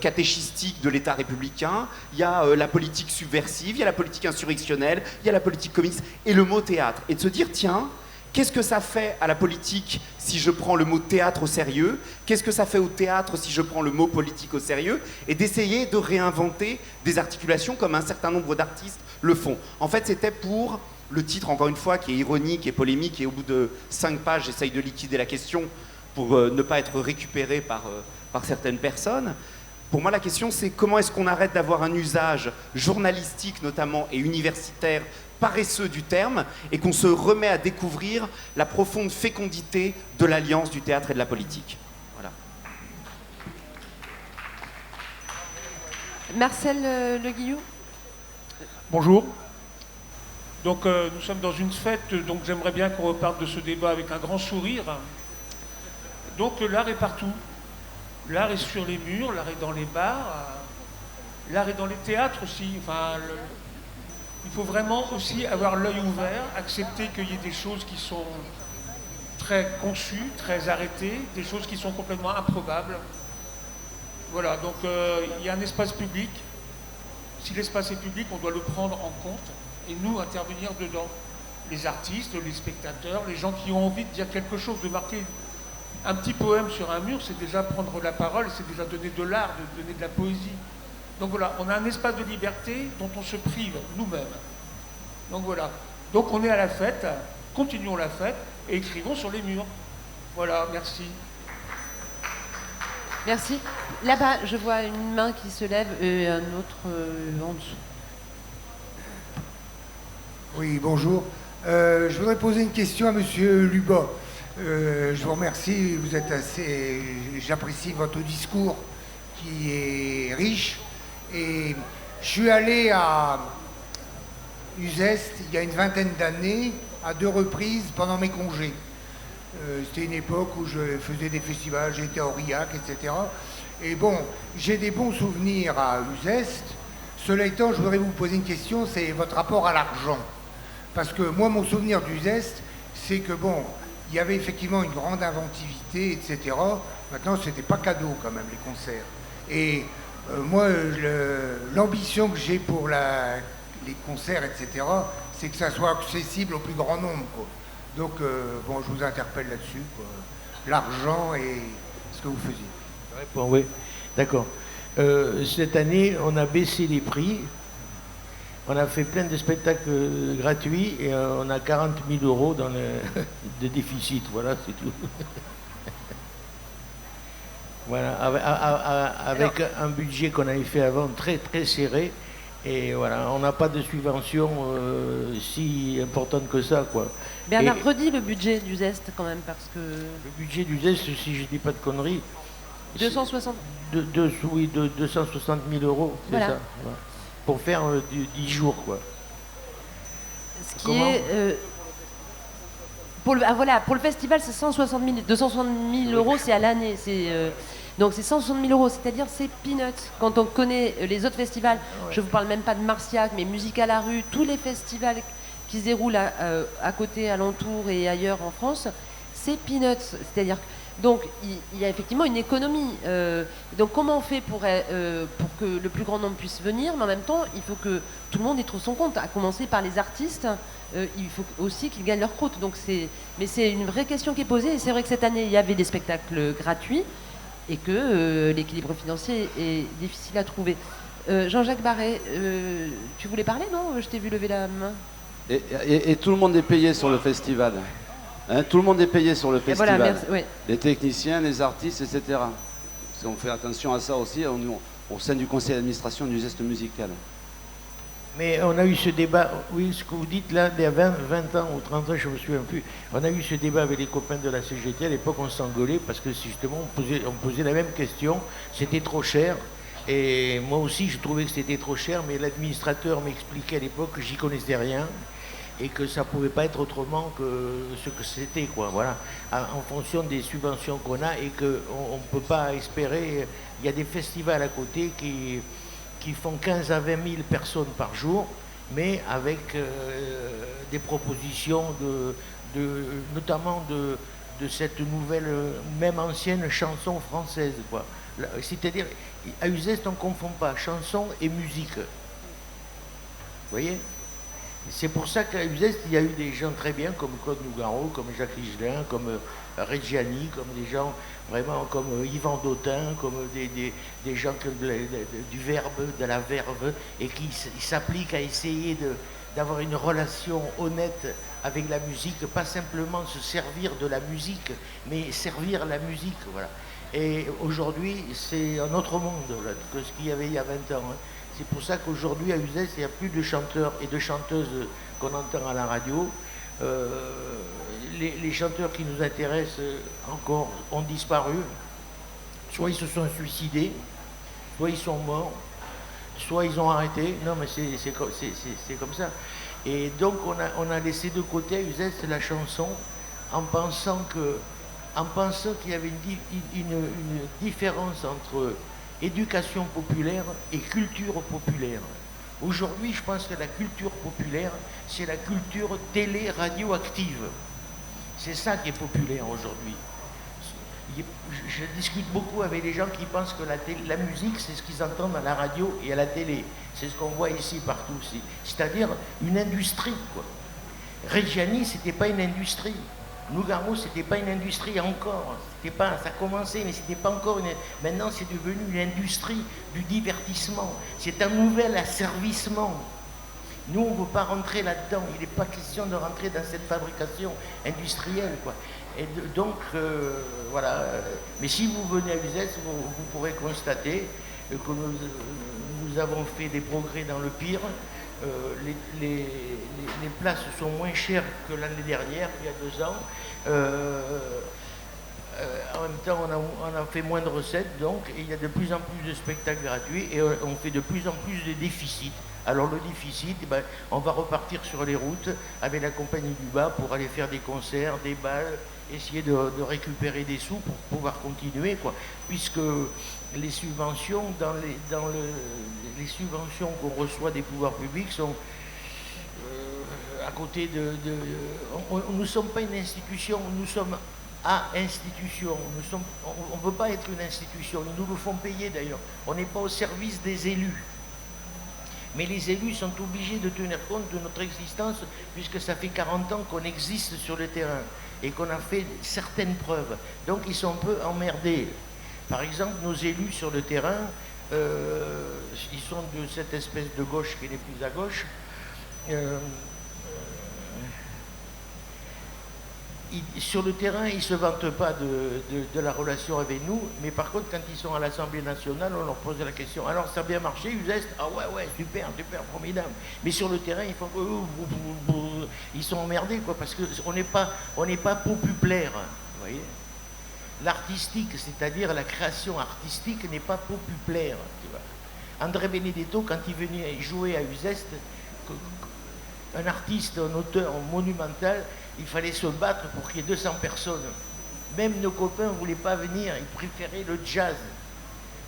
catéchistique de l'État républicain, il y a la politique subversive, il y a la politique insurrectionnelle, il y a la politique communiste, et le mot théâtre. Et de se dire, tiens, qu'est-ce que ça fait à la politique si je prends le mot théâtre au sérieux? Qu'est-ce que ça fait au théâtre si je prends le mot politique au sérieux? Et d'essayer de réinventer des articulations comme un certain nombre d'artistes le font. En fait, c'était pour le titre, encore une fois, qui est ironique et polémique, et au bout de 5 pages, j'essaye de liquider la question pour ne pas être récupéré par certaines personnes. Pour moi, la question, c'est comment est-ce qu'on arrête d'avoir un usage journalistique, notamment, et universitaire, paresseux du terme, et qu'on se remet à découvrir la profonde fécondité de l'alliance du théâtre et de la politique. Voilà. Marcel Le Guillou. Bonjour. Donc nous sommes dans une fête, donc j'aimerais bien qu'on reparte de ce débat avec un grand sourire. Donc l'art est partout. L'art est sur les murs, l'art est dans les bars, l'art est dans les théâtres aussi. Enfin, il faut vraiment aussi avoir l'œil ouvert, accepter qu'il y ait des choses qui sont très conçues, très arrêtées, des choses qui sont complètement improbables. Voilà, donc il y a un espace public. Si l'espace est public, on doit le prendre en compte et nous intervenir dedans. Les artistes, les spectateurs, les gens qui ont envie de dire quelque chose, de marquer un petit poème sur un mur, c'est déjà prendre la parole, c'est déjà donner de l'art, de donner de la poésie. Donc voilà, on a un espace de liberté dont on se prive nous-mêmes. Donc voilà. Donc on est à la fête, continuons la fête et écrivons sur les murs. Voilà, merci. Merci. Là-bas, je vois une main qui se lève et un autre en dessous. Oui, bonjour. Je voudrais poser une question à Monsieur Lubin. Je vous remercie, vous êtes assez... J'apprécie votre discours qui est riche. Et je suis allé à Uzès il y a une vingtaine d'années, à 2 reprises pendant mes congés. C'était une époque où je faisais des festivals, j'étais à Aurillac, etc. Et bon, j'ai des bons souvenirs à Uzès. Cela étant, je voudrais vous poser une question, c'est votre rapport à l'argent. Parce que moi, mon souvenir d'Uzès, c'est que bon, il y avait effectivement une grande inventivité, etc. Maintenant, c'était pas cadeau quand même, les concerts. Et moi, l'ambition que j'ai pour les concerts, etc., c'est que ça soit accessible au plus grand nombre, quoi. Donc, bon, je vous interpelle là-dessus, quoi. L'argent et ce que vous faisiez. Bon, oui, d'accord. Cette année, on a baissé les prix. On a fait plein de spectacles gratuits et on a 40 000 euros de déficit. Voilà, c'est tout. Voilà, avec un budget qu'on avait fait avant très très serré. Et voilà, on n'a pas de subvention si importante que ça, quoi. Bernard, redis le budget du Zest quand même, parce que... Le budget du Zest, si je ne dis pas de conneries... 260 Oui, 260 000 euros, c'est voilà. Ça. Voilà. Pour faire 10 jours, quoi. Ce qui est... pour le festival, c'est 260 000 euros, c'est à l'année. Donc c'est 160 000 euros, c'est-à-dire c'est peanuts. Quand on connaît les autres festivals, ouais. Je ne vous parle même pas de Marciac, mais Musique à la rue, tous les festivals qui se déroulent à côté, alentour et ailleurs en France, c'est peanuts. C'est-à-dire donc il y a effectivement une économie. Donc comment on fait pour que le plus grand nombre puisse venir, mais en même temps, il faut que tout le monde y trouve son compte, à commencer par les artistes. Il faut aussi qu'ils gagnent leur croûte. Mais c'est une vraie question qui est posée. Et c'est vrai que cette année, il y avait des spectacles gratuits et que l'équilibre financier est difficile à trouver. Jean-Jacques Barré, tu voulais parler, non? Je t'ai vu lever la main. Et tout le monde est payé sur le festival. Hein, tout le monde est payé sur le festival. Voilà, merci, oui. Les techniciens, les artistes, etc. Parce qu'on fait attention à ça aussi au sein du conseil d'administration du Zest musical. Mais on a eu ce débat, oui, ce que vous dites là, il y a 20 ans ou 30 ans, je ne me souviens plus, on a eu ce débat avec les copains de la CGT, à l'époque on s'engueulait parce que justement on posait la même question, c'était trop cher, et moi aussi je trouvais que c'était trop cher, mais l'administrateur m'expliquait à l'époque que j'y connaissais rien, et que ça ne pouvait pas être autrement que ce que c'était, quoi, voilà, en fonction des subventions qu'on a, et qu'on ne peut pas espérer, il y a des festivals à côté qui font 15 à 20 000 personnes par jour, mais avec des propositions notamment de cette nouvelle, même ancienne chanson française, quoi. C'est-à-dire, à Uzès, on ne confond pas chanson et musique. Vous voyez? C'est pour ça qu'à Uzès, il y a eu des gens très bien, comme Claude Nougaro, comme Jacques Higelin, comme Reggiani, comme des gens vraiment comme Yvan Dautin, comme des gens du verbe, de la verve, et qui s'appliquent à essayer d'avoir une relation honnête avec la musique, pas simplement se servir de la musique, mais servir la musique, voilà. Et aujourd'hui, c'est un autre monde là, que ce qu'il y avait il y a 20 ans. Hein. C'est pour ça qu'aujourd'hui, à Uzès, il n'y a plus de chanteurs et de chanteuses qu'on entend à la radio. Les chanteurs qui nous intéressent encore ont disparu. Soit ils se sont suicidés, soit ils sont morts, soit ils ont arrêté. Non, mais c'est comme ça. Et donc, on a laissé de côté à Uzès la chanson en pensant qu'il y avait une différence entre éducation populaire et culture populaire. Aujourd'hui, je pense que la culture populaire, c'est la culture télé-radioactive. C'est ça qui est populaire aujourd'hui. je discute beaucoup avec les gens qui pensent que la musique, c'est ce qu'ils entendent à la radio et à la télé. C'est ce qu'on voit ici, partout. C'est-à-dire une industrie, quoi. Reggiani, c'était pas une industrie. Nougaro, c'était pas une industrie encore. Ça commençait, mais c'était pas encore une... Maintenant, c'est devenu une industrie du divertissement. C'est un nouvel asservissement. Nous, on ne veut pas rentrer là-dedans. Il n'est pas question de rentrer dans cette fabrication industrielle, quoi. Et donc, voilà. Mais si vous venez à Uzès, vous pourrez constater que nous avons fait des progrès dans le pire. Les places sont moins chères que l'année dernière, il y a 2 ans. En même temps, on a fait moins de recettes, donc, et il y a de plus en plus de spectacles gratuits, et on fait de plus en plus de déficits. Alors le déficit, on va repartir sur les routes avec la compagnie du bas pour aller faire des concerts, des balles, essayer de récupérer des sous pour pouvoir continuer, quoi. Puisque les subventions, les subventions qu'on reçoit des pouvoirs publics sont à côté nous ne sommes pas une institution, nous sommes à institution. On ne veut pas être une institution, ils nous le font payer d'ailleurs. On n'est pas au service des élus. Mais les élus sont obligés de tenir compte de notre existence puisque ça fait 40 ans qu'on existe sur le terrain et qu'on a fait certaines preuves. Donc ils sont un peu emmerdés. Par exemple, nos élus sur le terrain, ils sont de cette espèce de gauche qui est plus à gauche. Sur le terrain, ils ne se vantent pas de la relation avec nous, mais par contre, quand ils sont à l'Assemblée nationale, on leur pose la question. Alors, ça a bien marché, Uzès? Ah ouais, super, formidable. Mais sur le terrain, ils sont emmerdés, quoi, parce qu'on n'est pas populaire, vous voyez. L'artistique, c'est-à-dire la création artistique, n'est pas populaire, tu vois. André Benedetto, quand il venait jouer à Uzès, un artiste, un auteur monumental, il fallait se battre pour qu'il y ait 200 personnes. Même nos copains ne voulaient pas venir, ils préféraient le jazz.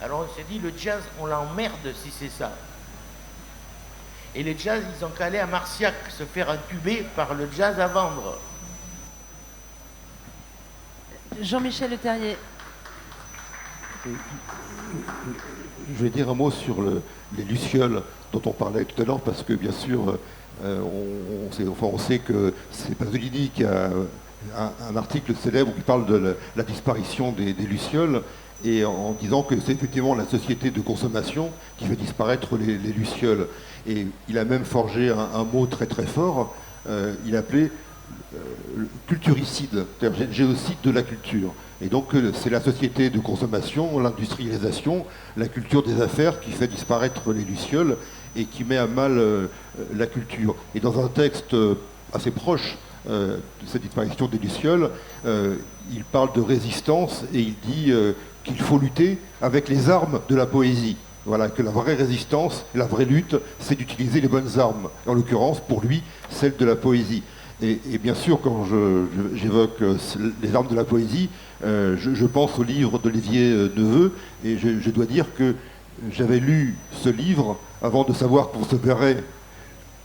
Alors on s'est dit, le jazz, on l'emmerde si c'est ça. Et les jazz, ils ont qu'à aller à Marciac se faire entuber par le jazz à vendre. Jean-Michel Le Terrier. Je vais dire un mot sur les lucioles dont on parlait tout à l'heure, parce que bien sûr, on sait que c'est Pasolini qui a un article célèbre qui parle de la disparition des lucioles, et en disant que c'est effectivement la société de consommation qui fait disparaître les lucioles. Et il a même forgé un mot très très fort, il appelait culturicide, c'est-à-dire génocide de la culture. Et donc c'est la société de consommation, l'industrialisation, la culture des affaires qui fait disparaître les lucioles et qui met à mal la culture. Et dans un texte assez proche de cette disparition des lucioles, il parle de résistance et il dit qu'il faut lutter avec les armes de la poésie. Voilà, que la vraie résistance, la vraie lutte, c'est d'utiliser les bonnes armes. En l'occurrence, pour lui, celle de la poésie. Et bien sûr, quand j'évoque les armes de la poésie, je pense au livre d'Olivier Neveu, et je dois dire que j'avais lu ce livre avant de savoir qu'on se verrait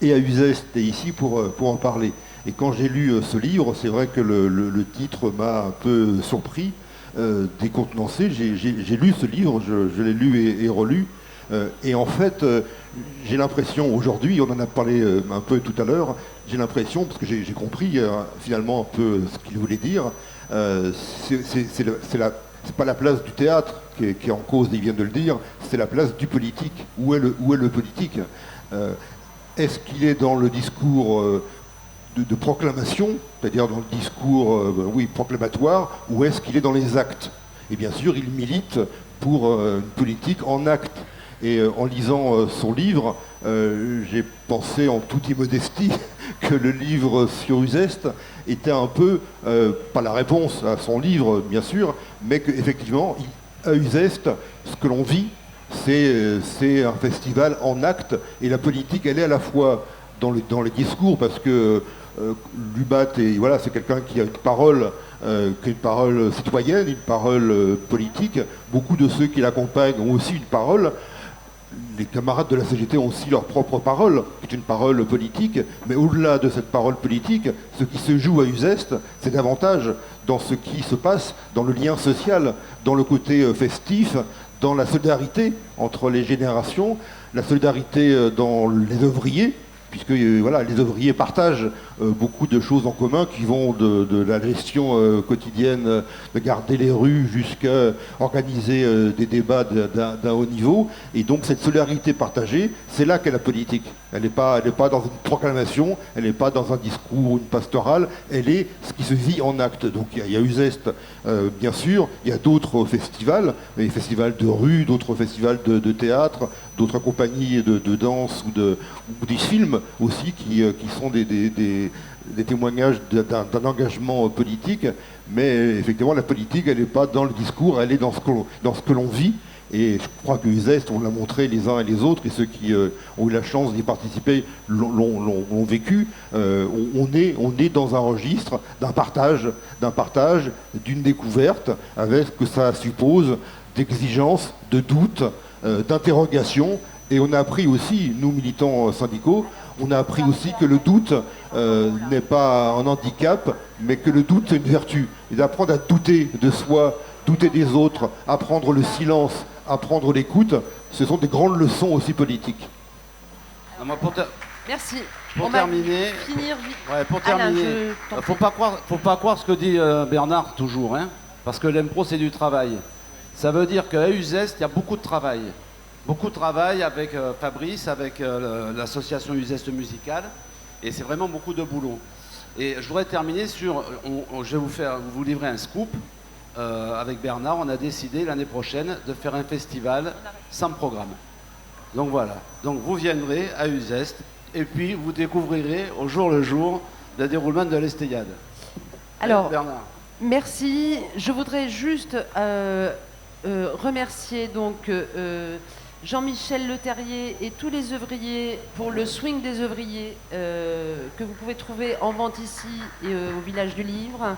et à Uzès et ici pour en parler. Et quand j'ai lu ce livre, c'est vrai que le titre m'a un peu surpris, décontenancé. J'ai lu ce livre, je l'ai lu et relu. Et en fait, j'ai l'impression aujourd'hui, on en a parlé un peu tout à l'heure, j'ai l'impression, parce que j'ai compris finalement un peu ce qu'il voulait dire, c'est pas la place du théâtre qui est en cause, il vient de le dire, c'est la place du politique. Où est le politique? Est-ce qu'il est dans le discours de proclamation, c'est-à-dire dans le discours proclamatoire, ou est-ce qu'il est dans les actes? Et bien sûr, il milite pour une politique en actes. Et en lisant son livre, j'ai pensé en toute immodestie que le livre sur Uzès était un peu, pas la réponse à son livre bien sûr, mais qu'effectivement, à Uzès, ce que l'on vit, c'est un festival en actes, et la politique, elle est à la fois dans les discours, parce que Lubat, voilà, c'est quelqu'un qui a une parole citoyenne, une parole politique. Beaucoup de ceux qui l'accompagnent ont aussi une parole. les camarades de la CGT ont aussi leur propre parole, qui est une parole politique, mais au-delà de cette parole politique, ce qui se joue à Uzès, c'est davantage dans ce qui se passe, dans le lien social, dans le côté festif, dans la solidarité entre les générations, la solidarité dans les ouvriers, puisque voilà, les ouvriers partagent beaucoup de choses en commun qui vont de la gestion quotidienne de garder les rues jusqu'à organiser des débats d'un haut niveau. Et donc cette solidarité partagée, c'est là qu'est la politique. Elle n'est pas dans une proclamation, elle n'est pas dans un discours ou une pastorale, elle est ce qui se vit en acte. Donc il y a Uzès, bien sûr, il y a d'autres festivals, des festivals de rue, d'autres festivals de théâtre, d'autres compagnies de danse ou des films aussi qui sont des témoignages d'un engagement politique, mais effectivement la politique elle n'est pas dans le discours, elle est dans ce que l'on vit. Et je crois que Uzès, on l'a montré les uns et les autres, et ceux qui ont eu la chance d'y participer l'ont vécu. On est dans un registre d'un partage, d'une découverte, avec ce que ça suppose d'exigence, de doute, d'interrogation. Et on a appris aussi, nous militants syndicaux, on a appris aussi que le doute n'est pas un handicap, mais que le doute c'est une vertu. Et d'apprendre à douter de soi, douter des autres, apprendre le silence, apprendre l'écoute, ce sont des grandes leçons aussi politiques. Merci. Pour terminer, faut pas croire ce que dit Bernard toujours, hein, parce que l'impro c'est du travail. Ça veut dire qu'à Uzès, il y a beaucoup de travail. Beaucoup de travail avec Fabrice, avec l'association Uzès musicale, et c'est vraiment beaucoup de boulot. Et je voudrais terminer sur, je vais vous livrer un scoop. Avec Bernard, on a décidé l'année prochaine de faire un festival sans programme. Donc voilà, donc vous viendrez à Uzès, et puis vous découvrirez au jour le jour le déroulement de l'Estéiade. Alors, Bernard. Merci. Je voudrais juste remercier donc Jean-Michel Leterrier et tous les œuvriers pour le swing des œuvriers que vous pouvez trouver en vente ici et au Village du Livre.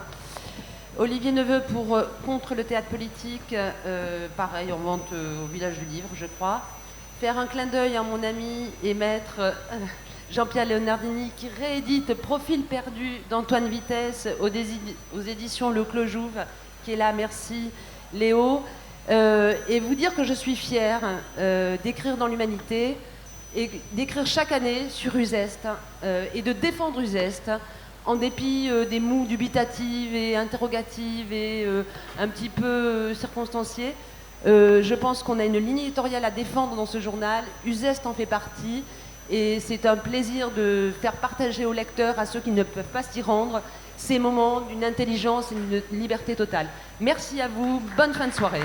Olivier Neveu pour Contre le théâtre politique, pareil en vente au Village du Livre, je crois. Faire un clin d'œil à mon ami et maître Jean-Pierre Leonardini qui réédite Profil perdu d'Antoine Vitesse aux éditions Le Clos Jouve, qui est là, merci Léo. Et vous dire que je suis fière d'écrire dans l'Humanité et d'écrire chaque année sur Uzès et de défendre Uzès en dépit des mots dubitatives et interrogatives et un petit peu circonstanciées. Je pense qu'on a une ligne éditoriale à défendre dans ce journal. Uzès en fait partie et c'est un plaisir de faire partager aux lecteurs, à ceux qui ne peuvent pas s'y rendre, ces moments d'une intelligence et d'une liberté totale. Merci à vous, bonne fin de soirée.